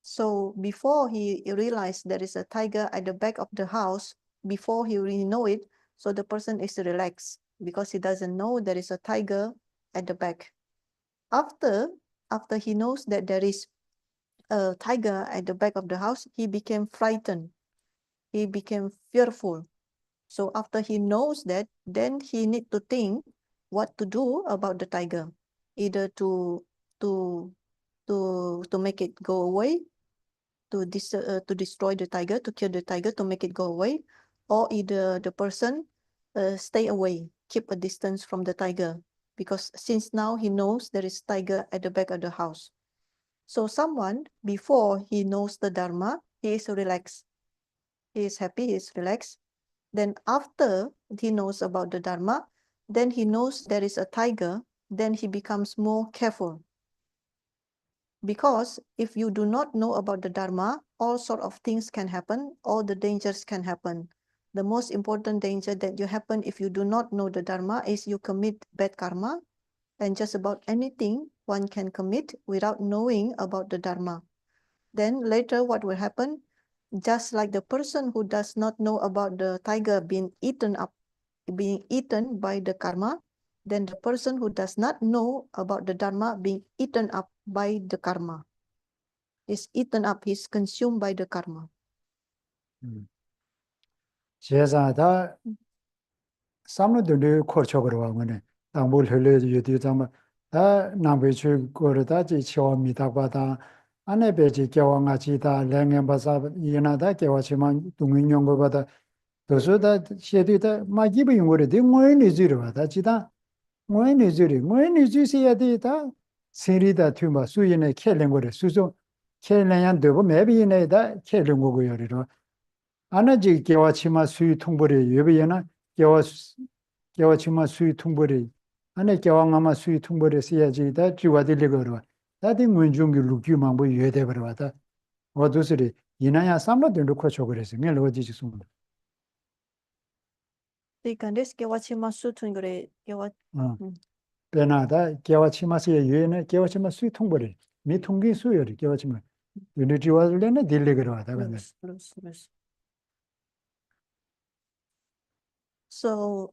So before he realized there is a tiger at the back of the house, before he really know it, so the person is relaxed because he doesn't know there is a tiger at the back. After he knows that there is a tiger at the back of the house, he became frightened. He became fearful. So after he knows that, then he need to think what to do about the tiger, either to make it go away, to destroy the tiger, to kill the tiger, to make it go away, or either the person stay away, keep a distance from the tiger, because since now he knows there is tiger at the back of the house. So someone, before he knows the Dharma, he is relaxed. He is happy, he is relaxed. Then after he knows about the Dharma, then he knows there is a tiger, then he becomes more careful. Because if you do not know about the Dharma, all sort of things can happen, all the dangers can happen. The most important danger that you happen if you do not know the Dharma is you commit bad karma, and just about anything one can commit without knowing about the Dharma. Then later what will happen? just like the person who does not know about the tiger being eaten by the karma, then the person who does not know about the dharma being eaten up by the karma is eaten up, is consumed by the karma. 제사다 삼로들이 코초거로 하고네 당불 흘려 유디 좀 다 남배출 거르다지 치워미다 바다 안에 배지 겨왕아지다 랭행바사 이나다 겨와치만 동인용거 바다 도서다 셰디다 마기비 용거리 등원이 지르 바다 지다 원이 지시야 되다 세리다 투마 수인의 켈랭거리 수소 켈랭한 되고 매비네다 켈랭거고 요리로 아나지 겨와치마 수유 통보리 예비에나 겨와치마 수유 통보리 안에 겨왕아마 수유 통보리 써야지다 주와들리거로 다들 문중기 루규만 뭐 예대 버려다 어두스리 이나야 삼로된 놓고 저거래서 멜로디지 숨 Ikandes kewachi sutun gore kewa. 베나다 겨와치마스의 유에는 겨와치마 수유 통보리 미 통기 수요리 겨와치마 유니티와들레는 딜리거로 하다 근데 So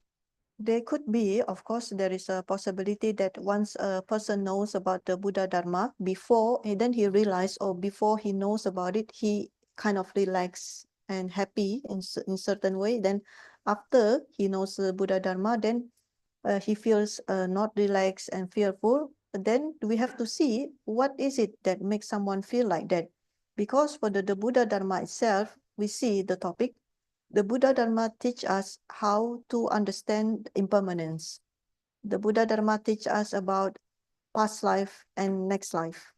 there could be, of course, there is a possibility that once a person knows about the Buddha Dharma before, and then he realized, or before he knows about it, he kind of relaxed and happy in certain way. Then after he knows the Buddha Dharma, then he feels not relaxed and fearful. Then we have to see what is it that makes someone feel like that. Because for the Buddha Dharma itself, we see the topic. The Buddha Dharma teach us how to understand impermanence. The Buddha Dharma teach us about past life and next life.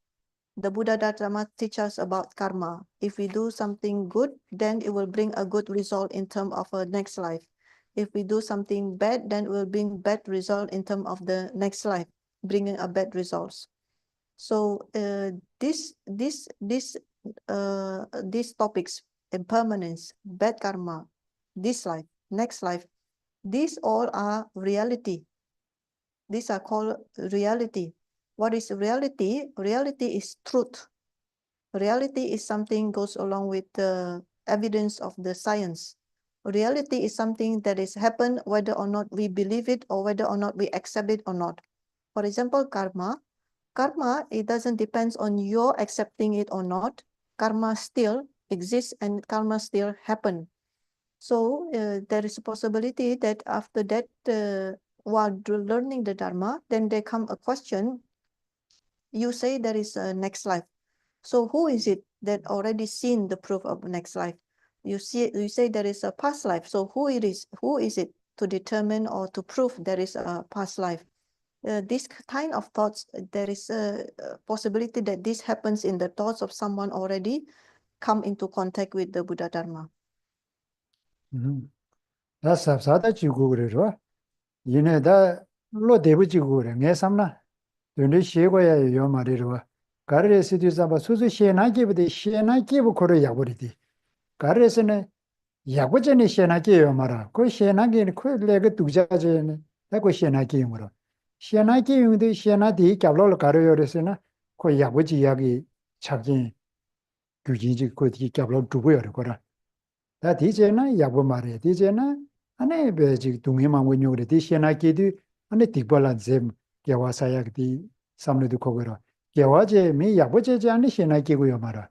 The Buddha Dharma teach us about karma. If we do something good, then it will bring a good result in terms of a next life. If we do something bad, then it will bring bad result in terms of the next life, bringing a bad results. So these topics, impermanence, bad karma, this life, next life, these all are reality. These are called reality. What is reality? Reality is truth. Reality is something goes along with the evidence of the science. Reality is something that is happened whether or not we believe it or whether or not we accept it or not. For example, karma. Karma, it doesn't depend on your accepting it or not. Karma still exists and karma still happen. So there is a possibility that after that, while learning the Dharma, then there come a question. You say there is a next life. So who is it that already seen the proof of next life? You say there is a past life. So who is it to determine or to prove there is a past life? This kind of thoughts, there is a possibility that this happens in the thoughts of someone already come into contact with the Buddha Dharma. 삽사다 지고 그래요. 얘네다 로 대부지고 그래. 내 삼나. 너네 시고야 요 말이로. 가르에서도 잡아 수수 시에나기부터 시에나기부 고려 야버리디. 가르에서는 야고전에 시에나기요 말아. 그 시에나기는 그 내가 두자제는 내가 시에나기용으로. 시에나기용도 시에나디 갑로를 가르요래서는 그 야고지 이야기 차긴 규진지 그 갑로 두고요 거라. 다 디제나 야고 말해. 디제나 안에 베지 동해만 원용으로 디시에나기도 안에 디발란셈 개와사야기 삼르도 거거라. 개와제 미 야고제지 안에 시에나기고요 말아.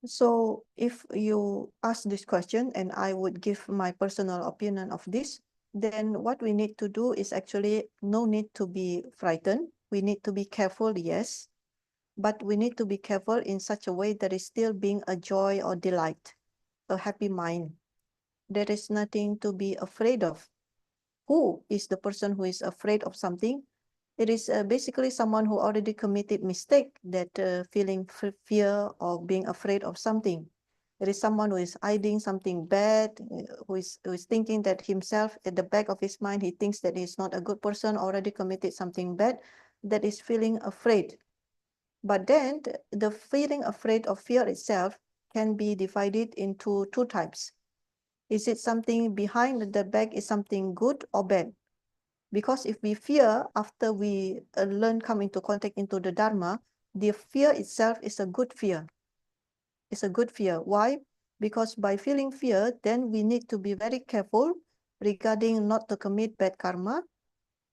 So if you ask this question and I would give my personal opinion of this, then what we need to do is actually no need to be frightened. We need to be careful, yes, but we need to be careful in such a way that is still being a joy or delight, a happy mind. There is nothing to be afraid of. Who is the person who is afraid of something? It is basically someone who already committed mistake, that feeling fear or being afraid of something. It is someone who is hiding something bad, who is thinking that himself at the back of his mind, he thinks that he's not a good person, already committed something bad, that is feeling afraid. But then the feeling afraid of fear itself can be divided into two types. Is it something behind the back is something good or bad? Because if we fear after we learn come into contact into the Dharma, the fear itself is a good fear. It's a good fear. Why? Because by feeling fear, then we need to be very careful regarding not to commit bad karma.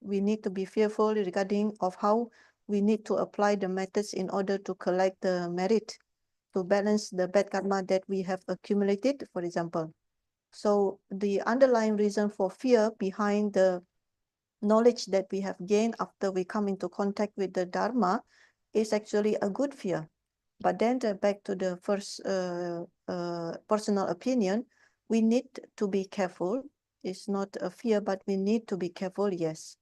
We need to be fearful regarding of how we need to apply the methods in order to collect the merit, to balance the bad karma that we have accumulated, for example. So the underlying reason for fear behind the knowledge that we have gained after we come into contact with the Dharma is actually a good fear. But then back to the first personal opinion, we need to be careful. It's not a fear, but we need to be careful, yes.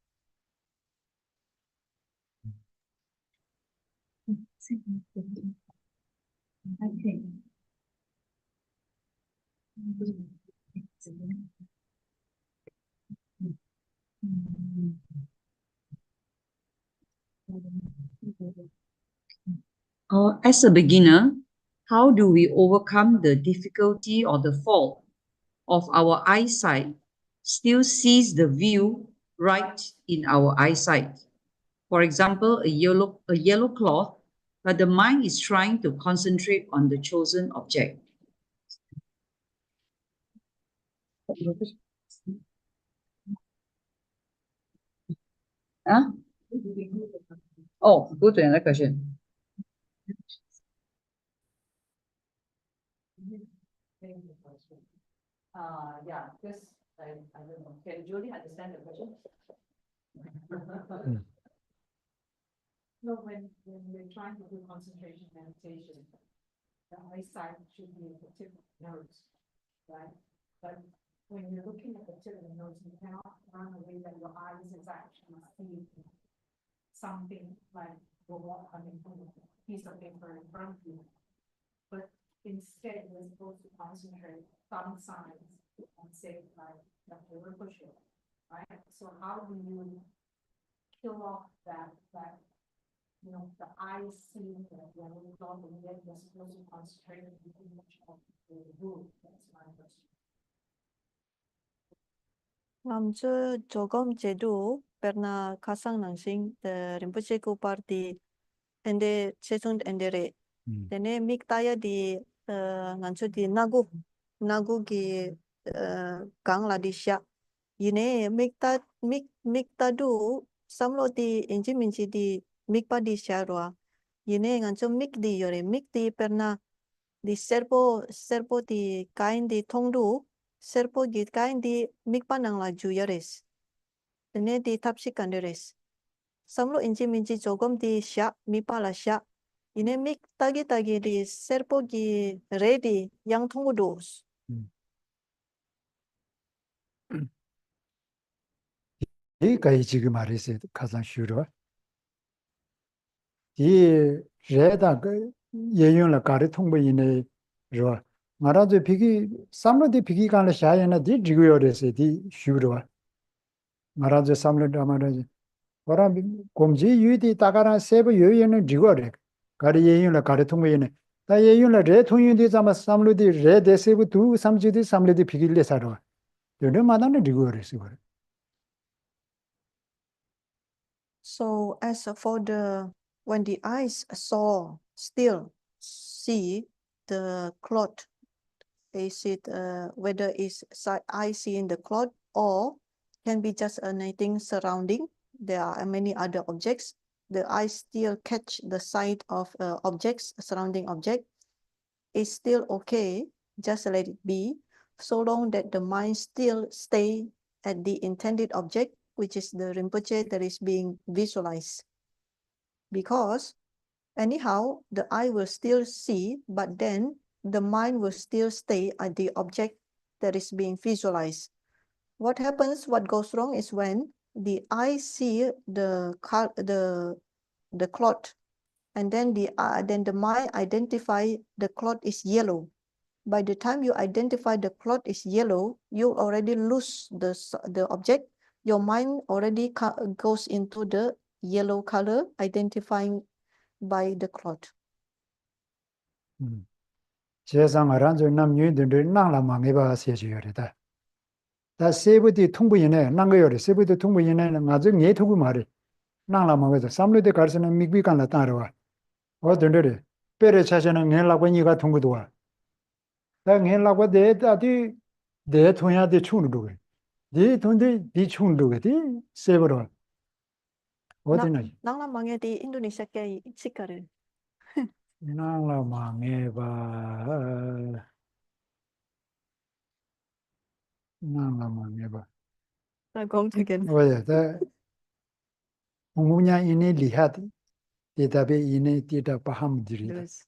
Okay. As a beginner, how do we overcome the difficulty or the fault of our eyesight still sees the view right in our eyesight? For example, a yellow cloth, but the mind is trying to concentrate on the chosen object. Huh? Oh, go to another question. Yeah, because I don't know. Can Julie understand the question? No, when we're trying to do concentration meditation, the eyesight should be at the tip of the nose, right? But when you're looking at the tip of the nose, you cannot run away that your eyes is actually seeing something like I mean, a piece of paper in front of you. But instead, you're supposed to concentrate thumb signs and say like Dagpo Rinpoche, right? So how do you kill off that you know, the eyes seeing that when we cloth and yet you're supposed to concentrate on the image of the wood? That's my question. Ngamche jogom jedu perna kasang nangsing the Rinpoche ko parti ende sesund endere. Dene mik taya di ngancho di nagu ki gang la di syak. Yine mik tadu samlo di inji minji di mik pa di syarwa. Yine ngancho mik di yore mik di perna di serpo di kain di tongdu serpo di kain di mik pa nang la ju yares. Dene di tapsikan yares. Samlo inji minji jogom di syak mipa la syak. Ini mik tagi di serpo gi ready yang tunggu dos. 이 가이 지금 말했어요. 가장 쉬워. 이 레다 그 예용을 가리 통보이네 저 말아도 비기 삼로디 비기 간을 샤야나 디 지구요레세 디 쉬워. 말아도 삼로다 말아도 뭐라 공지 유디 다가라 세부 요연은 지구래. 가리 예용을 가리 통보이네. 다 예용을 레 통유디 잠아 삼로디 레 데세부 두 삼지디 삼로디 비기를 사러. 요네 마다는 지구요레세 그래. So as for when the eyes still see the cloth, is it whether it's eye seeing the cloth or can be just anything surrounding? There are many other objects. The eyes still catch the sight of objects, surrounding object. It's still okay. Just let it be, so long that the mind still stay at the intended object, which is the Rinpoche that is being visualized. Because anyhow, the eye will still see, but then the mind will still stay at the object that is being visualized. What goes wrong is when the eye see the cloth, and then the mind identify the cloth is yellow. By the time you identify the cloth is yellow, you already lose the object. Your mind already goes into the yellow color, identifying by the cloth. 세상 알아서 남녀들을 나라만 해봐 세주요리다. 다 세부디 통부인에 난거요리 세부디 통부인에 나중 예 통부 말이 나라만 해서 삼루데 가르치는 미비간라 따라와. 어떤데? 뼈를 차서는 내라고 니가 통고도와. 다 내라고 내 통해야 돼 충으로. 네 돈데 네 충으로 돼. 세버로. 어디나? Nang lamangnya di Indonesia kayak sikare. 나라 망해봐. 나라 망해봐. Gong again. Oye, 다 공무냐 이네 리하드. 대답에 이네 대답 파함들이다. Terus.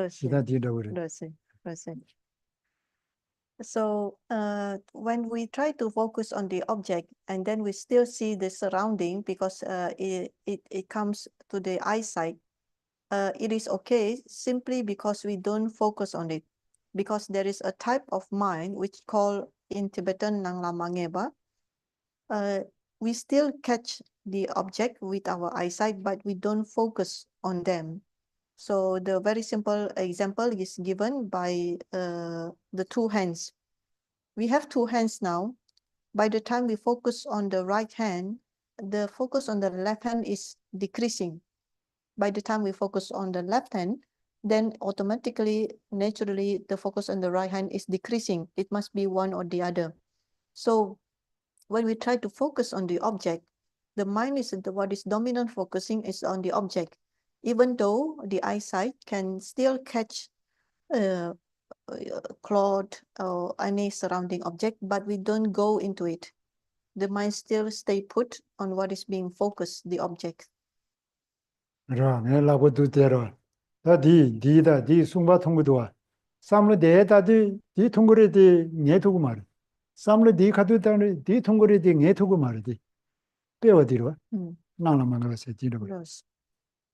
시다 뒤다 그래. Terus. So when we try to focus on the object and then we still see the surrounding because it comes to the eyesight, it is okay simply because we don't focus on it. Because there is a type of mind which called in Tibetan Nang Lamangeba, we still catch the object with our eyesight, but we don't focus on them. So the very simple example is given by the two hands. We have two hands now. By the time we focus on the right hand, the focus on the left hand is decreasing. By the time we focus on the left hand, then automatically, naturally, the focus on the right hand is decreasing. It must be one or the other. So when we try to focus on the object, the mind is what is dominant focusing is on the object, even though the eyesight can still catch cloth or any surrounding object, but we don't go into it. The mind still stay put on what is being focused, the object. 라 내라고 두대로. 디 숭바 통고도와. 삼로 내다디 디 통고래 디 녜두고 말. 삼로 디 가두다니 디 통고래 디 녜두고 말디. 빼어디로. 나라만가서 디로. Yes.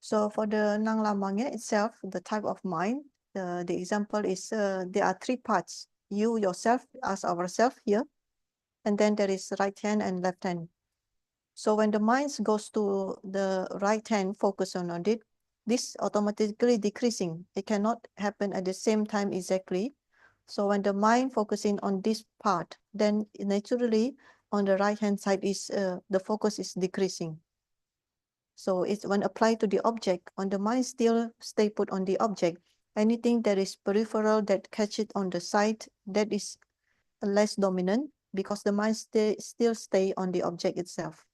So for the Nang Lamangya itself, the type of mind, the example is there are three parts. You yourself as ourselves here, and then there is right hand and left hand. So when the mind goes to the right hand, focus on it, this automatically decreasing. It cannot happen at the same time exactly. So when the mind focusing on this part, then naturally on the right hand side is the focus is decreasing. So it's when applied to the object, on the mind still stay put on the object. Anything that is peripheral that catch it on the side, that is less dominant because the mind still stay on the object itself.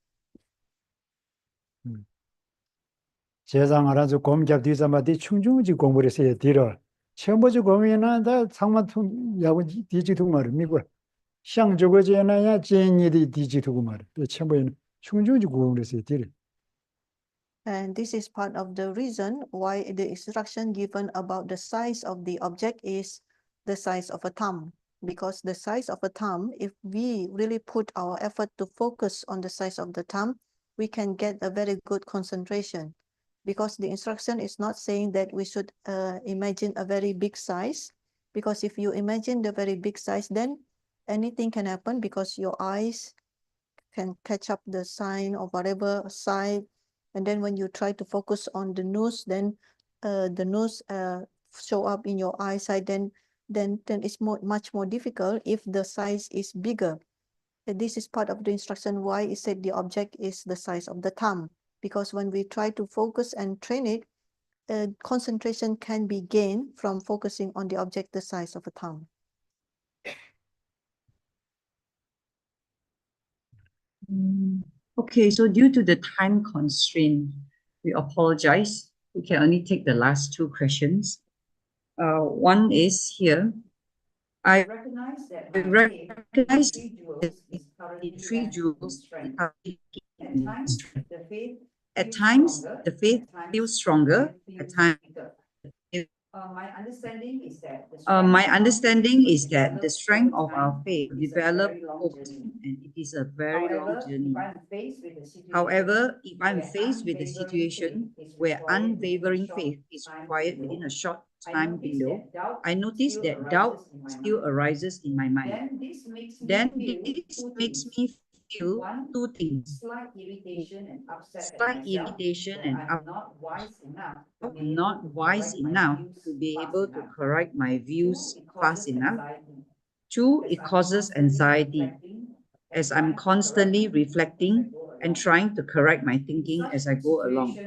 세상 알아서 공cap 뒤sam마디 충중지 공부를 해야 뒤로. 처음부터 공연은 다 상마통 야고 디지도 말 미고. 상저거제나야 제니디 디지도 말. 처음부터 충중지 공부를 해야 뒤로. And this is part of the reason why the instruction given about the size of the object is the size of a thumb. Because the size of a thumb, if we really put our effort to focus on the size of the thumb, we can get a very good concentration. Because the instruction is not saying that we should imagine a very big size. Because if you imagine the very big size, then anything can happen because your eyes can catch up the sign or whatever side. And then when you try to focus on the nose, then the nose show up in your eyesight, then it's much more difficult if the size is bigger. And this is part of the instruction why it said the object is the size of the thumb. Because when we try to focus and train it, concentration can be gained from focusing on the object the size of a thumb. Okay, so due to the time constraint, we apologize. We can only take the last two questions. One is here. I recognize that the three jewels at times the faith feels stronger, at times my understanding is that the strength of our faith develops over time, and it is a very long journey. However, if I'm faced with a situation where unwavering faith is required within a short time window, I notice that doubt still arises in my mind. Then this makes me feel two things: slight irritation and I'm not wise enough to be able to correct my views fast enough. Two, it causes anxiety as I'm constantly reflecting and trying to correct my thinking as I go along.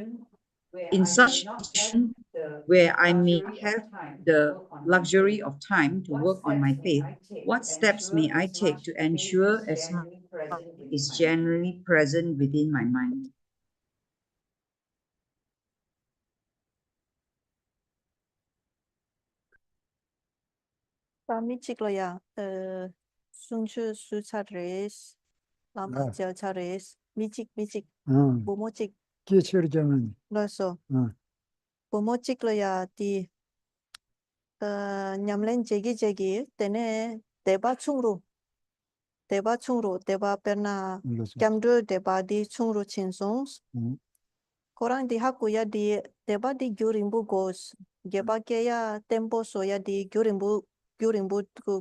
In such situation, where I may have the luxury of time to work on my faith, what steps may I take to ensure as much is generally present within my mind? Pamicikloya, sunchu suchares, lama chares, michik, 응, bomochik, 끼치르자면, loso, 응, bomochikloya di nyamlen jegi, tene deba chungru, deba perna 물러서. kamdru deba di chungru chinsons, 응, korang di hakuya di deba di gyurimbu gos, geba keya tempo soya di gyurimbu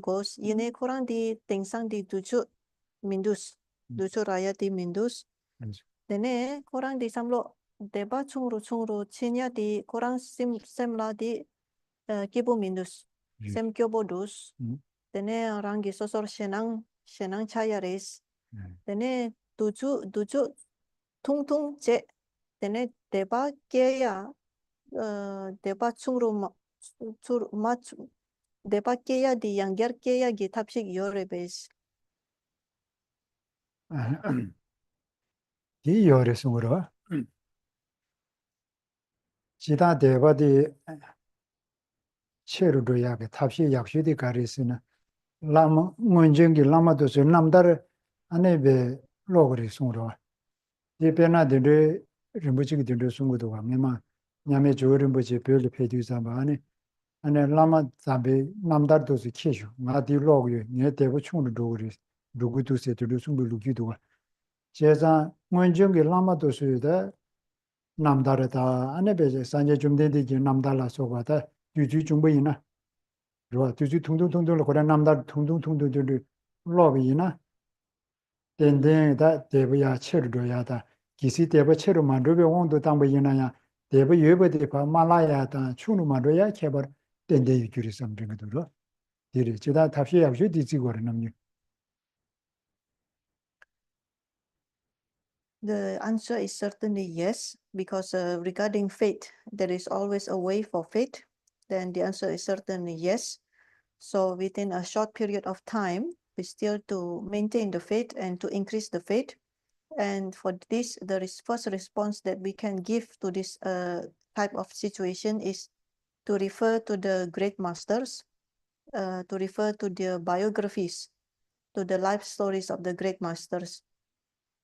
gos, yine korang di tengsang di tuju mindus, tuju raya di mindus, 그래서. dene korang di samlo deba chungru chinya di korang semla di kibu mindus, 예. sem kyobo dus, 응, dene rangi sosor shenang chaya res, 네. dene tuju tung je, dene deba keya deba chungru deba keya di yangger keya gi tapshik yore bes. 이 요리성으로 지다 대바디 체르도 약에 탑시 약수디 가리스는 라마 문정기 라마도서 남다르 안에베 로그리 송으로 이 변화들이 림부지기 들도 송고도 가면만 냐메 조림부지 별로 페디사바 안에 라마 잠베 남다르도서 키슈 마디 로그에 네 대부 총도 로그리 누구도세 들도 송고 루기도 제자 문정기 라마도서다 남다르다 안에 베제 산제 좀 되지 남달라 소가다 유주 중보이나 로 유주 퉁퉁퉁퉁로 그래 남달 퉁퉁퉁퉁들 로비이나 덴덴다 대부야 체르도야다 기시 대부 체르 만르베 온도 담보이나야 대부 예버데 바 말라야다 추누 만르야 케버 덴데 유주리 섬빙도로 디리 지다 답시 약주 디지고르 남니. The answer is certainly yes, because regarding faith, there is always a way for faith. Then the answer is certainly yes. So within a short period of time, we still to maintain the faith and to increase the faith. And for this, the first response that we can give to this type of situation is to refer to the great masters, to refer to their biographies, to the life stories of the great masters.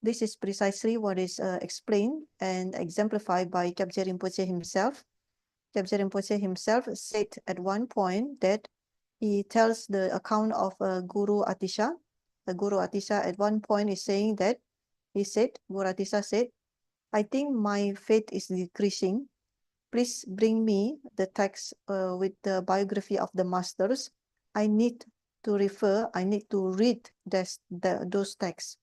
This is precisely what is explained and exemplified by Kyabje Rinpoche himself. Kyabje Rinpoche himself said at one point that he tells the account of Guru Atisha. The Guru Atisha at one point is saying that Guru Atisha said, I think my faith is decreasing. Please bring me the text with the biography of the masters. I need to read those texts.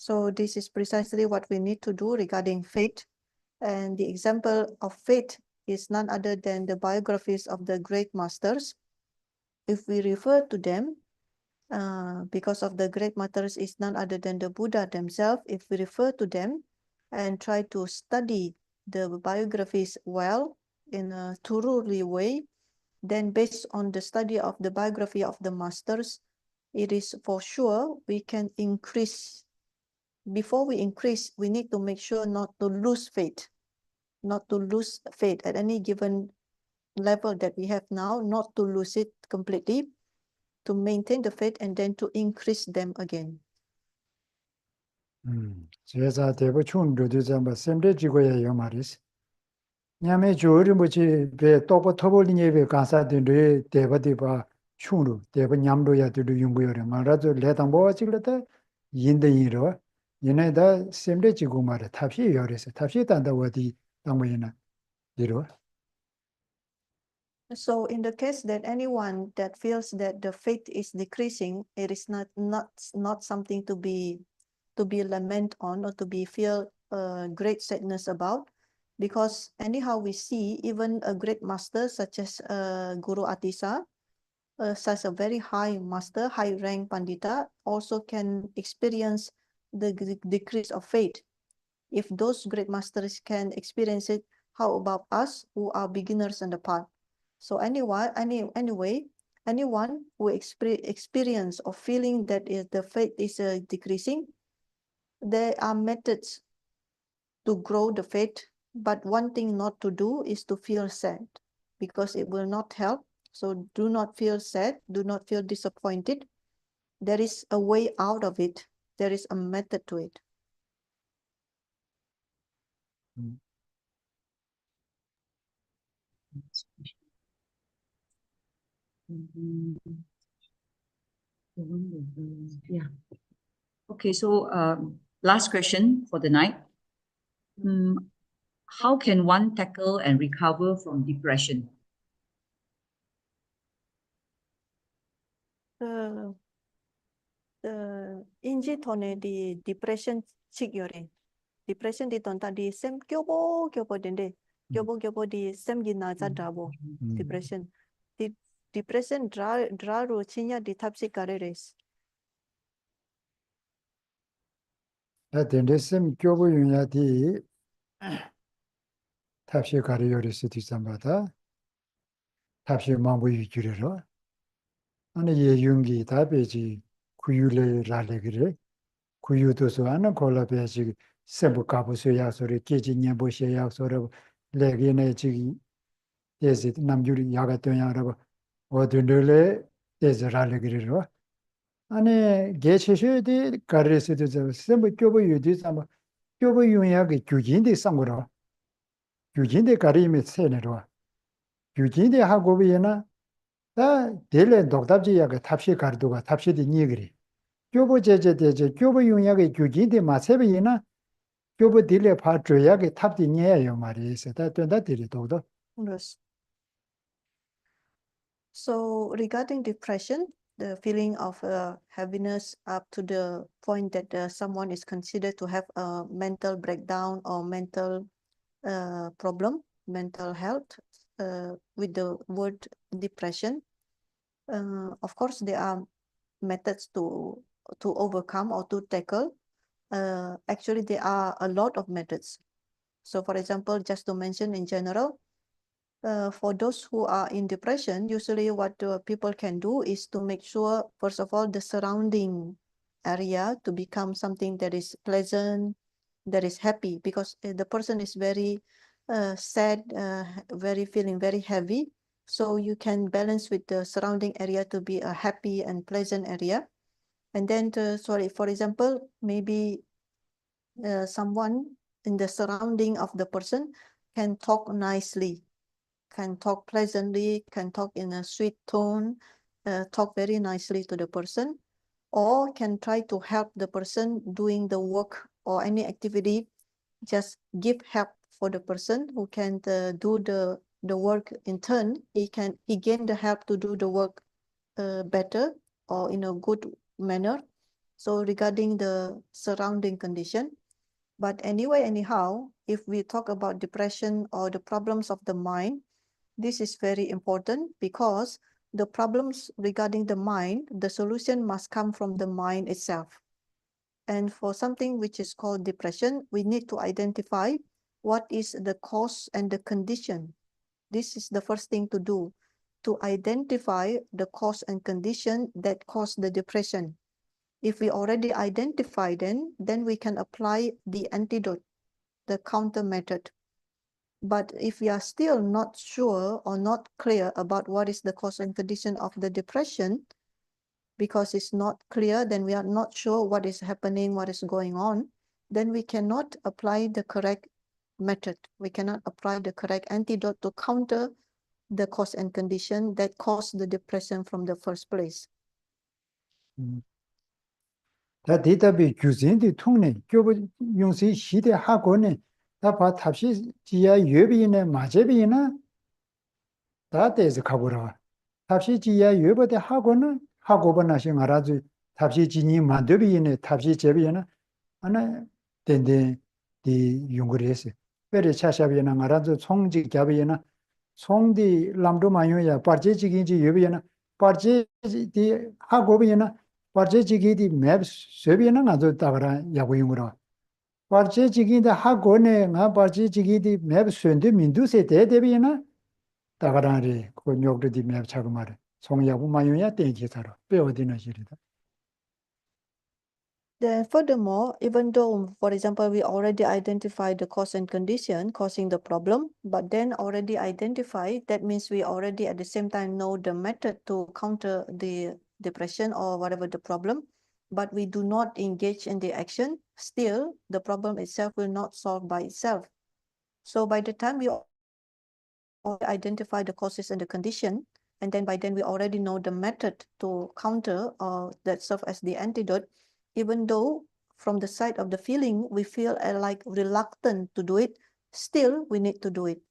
So this is precisely what we need to do regarding faith. And the example of faith is none other than the biographies of the great masters. If we refer to them, because of the great masters is none other than the Buddha themselves, if we refer to them and try to study the biographies well in a thoroughly way, then based on the study of the biography of the masters, it is for sure we can increase. Before we increase, we need to make sure not to lose faith at any given level that we have now, not to lose it completely, to maintain the faith and then to increase them again. 제자 대부 충도도 잠바 셈데 지고야 요 말이스. 냐메 조리 뭐지 베 또고 터볼리니 베 가사든데 대바디바 충루 대바 냠도야 들도 용고요래 말아도 레당보 지글다 인데이로 얘네다 셈데 지고 말에 탑시 요래서 탑시 단다 어디 당모이나 이로. So in the case that anyone that feels that the faith is decreasing, it is not something to be lament on or to be feel great sadness about, because anyhow we see even a great master such as Guru Atisa, such a very high master, high rank Pandita, also can experience the decrease of faith. If those great masters can experience it, how about us who are beginners in the path? So anyway, anyone who experience or feeling that is the faith is decreasing, there are methods to grow the faith, but one thing not to do is to feel sad, because it will not help. So do not feel sad, do not feel disappointed. There is a way out of it. There is a method to it. Yeah. Okay, so last question for the night. How can one tackle and recover from depression? Inji thone di depression chigyore. Depression di tonta di sem kyobo dende. Kyobo di sem gina za drabo. Depression. Depression dra ro chinya di tapsi kareres. dende sem kyobu yunya di tabshi kari yori siti sambata tabshi mambu yukiriro. Ane ye yungi tabeji kuyule rale gire. Kuyu dosu ane kola beji sembu kabu suya sore, keji nyembo sheya sore, legi ne chigi desi namjuri yaga tunya raba, odundule desi rale giriro. Ane gecheshe di kari siti zaba, sembu kyobu yudi zamba, kyobu yunya ki gyujindi sangura. Gyujindi kari imi tsenirwa. Gyujindi hagobi yana, da dele doktabji yaga tapshi karduga, tapshi di nigiri. 교보 제제대제 교보 용약의 규진데 마세비나 교보 딜레 파트약의 탑디 녀예요 말이에요. 다 된다 딜이도도. Yes. So regarding depression, the feeling of heaviness up to the point that someone is considered to have a mental breakdown or mental problem, mental health, with the word depression. Of course, there are methods to overcome or to tackle. Actually, there are a lot of methods. So, for example, just to mention in general, for those who are in depression, usually what people can do is to make sure, first of all, the surrounding area to become something that is pleasant, that is happy, because the person is very sad, feeling very heavy. So you can balance with the surrounding area to be a happy and pleasant area. And then, for example, maybe someone in the surrounding of the person can talk nicely, can talk pleasantly, can talk in a sweet tone, talk very nicely to the person, or can try to help the person doing the work or any activity, just give help for the person who can do the work in turn. He gain the help to do the work better or in a good manner. So regarding the surrounding condition, but anyway, anyhow, if we talk about depression or the problems of the mind, this is very important, because the problems regarding the mind, the solution must come from the mind itself. And for something which is called depression, we need to identify what is the cause and the condition. This is the first thing to do, to identify the cause and condition that cause the depression. If we already identify then we can apply the antidote, the counter method. But if we are still not sure or not clear about what is the cause and condition of the depression, because it's not clear, then we are not sure what is happening, what is going on, then we cannot apply the correct method. We cannot apply the correct antidote to counter the cause and condition that caused the depression from the first place. 다 데이터베이스 규진데 통내 교보 용시 시대 하고네 다바 탑시 지야 예비네 마제비나 다 데스 가보라. 탑시 지야 예버데 하고는 하고번하시 말아주 탑시 지니 만드비네 탑시 제비나 하나 덴데 디 용거리에서 베레 차샤비나 말아주 총지 갸비나 총디 람도 마요야 파제지긴지 예비나 파제디 하고비나 파제지기디 맵 쇠비나 나도 따라 야고용으로 발제 지기다 하고네 나 발제 지기디 맵 순데 민두세 대대비나 다가라리 그 녀그디 맵 차고 말해 송야부 마요야 땡기사로 빼어디나 시리다. Then furthermore, even though, for example, we already identify the cause and condition causing the problem, but then already identify, that means we already at the same time know the method to counter the depression or whatever the problem, but we do not engage in the action, still the problem itself will not solve by itself. So by the time we identify the causes and the condition, and then by then we already know the method to counter or that serve as the antidote, even though from the side of the feeling we feel like reluctant to do it, still we need to do it.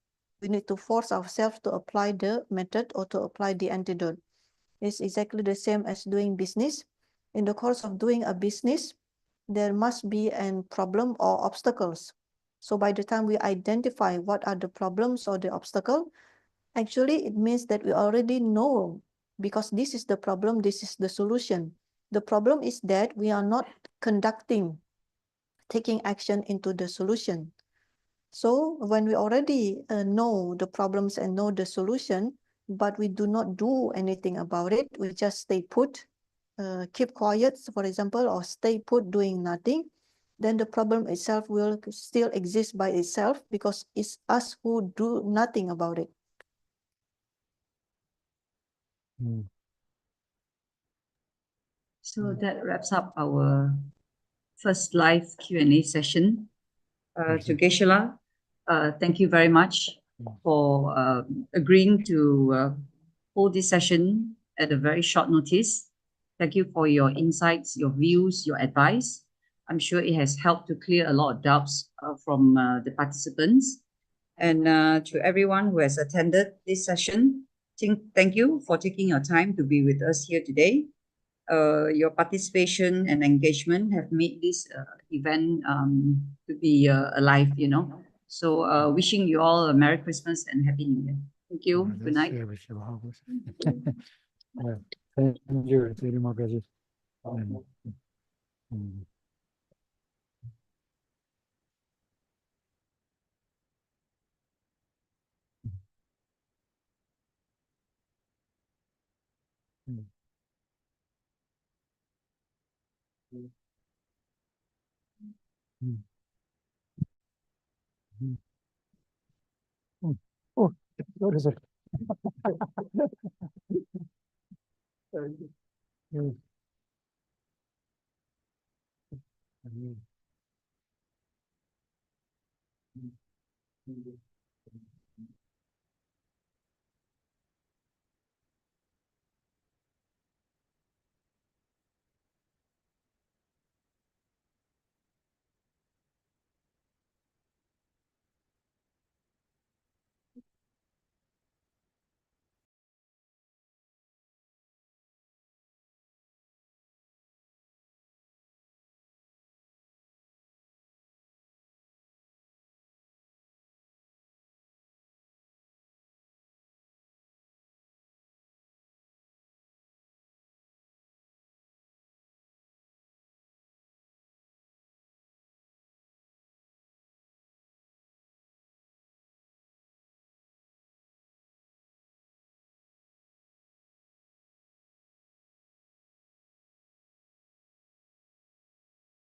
We need to force ourselves to apply the method or to apply the antidote. It's exactly the same as doing business. In the course of doing a business, there must be a problem or obstacles. So by the time we identify what are the problems or the obstacle, actually it means that we already know, because this is the problem, this is the solution. The problem is that we are not taking action into the solution. So when we already know the problems and know the solution, but we do not do anything about it, we just stay put, keep quiet, for example, or stay put doing nothing, then the problem itself will still exist by itself because it's us who do nothing about it. So that wraps up our first live Q&A session. To Geshela, thank you very much for agreeing to hold this session at a very short notice. Thank you for your insights, your views, your advice. I'm sure it has helped to clear a lot of doubts from the participants. And to everyone who has attended this session, thank you for taking your time to be with us here today. Your participation and engagement have made this event to be alive, you know. So wishing you all a Merry Christmas and Happy New Year. Thank you. Good night. Thank you very much. Oh, sorry, sorry.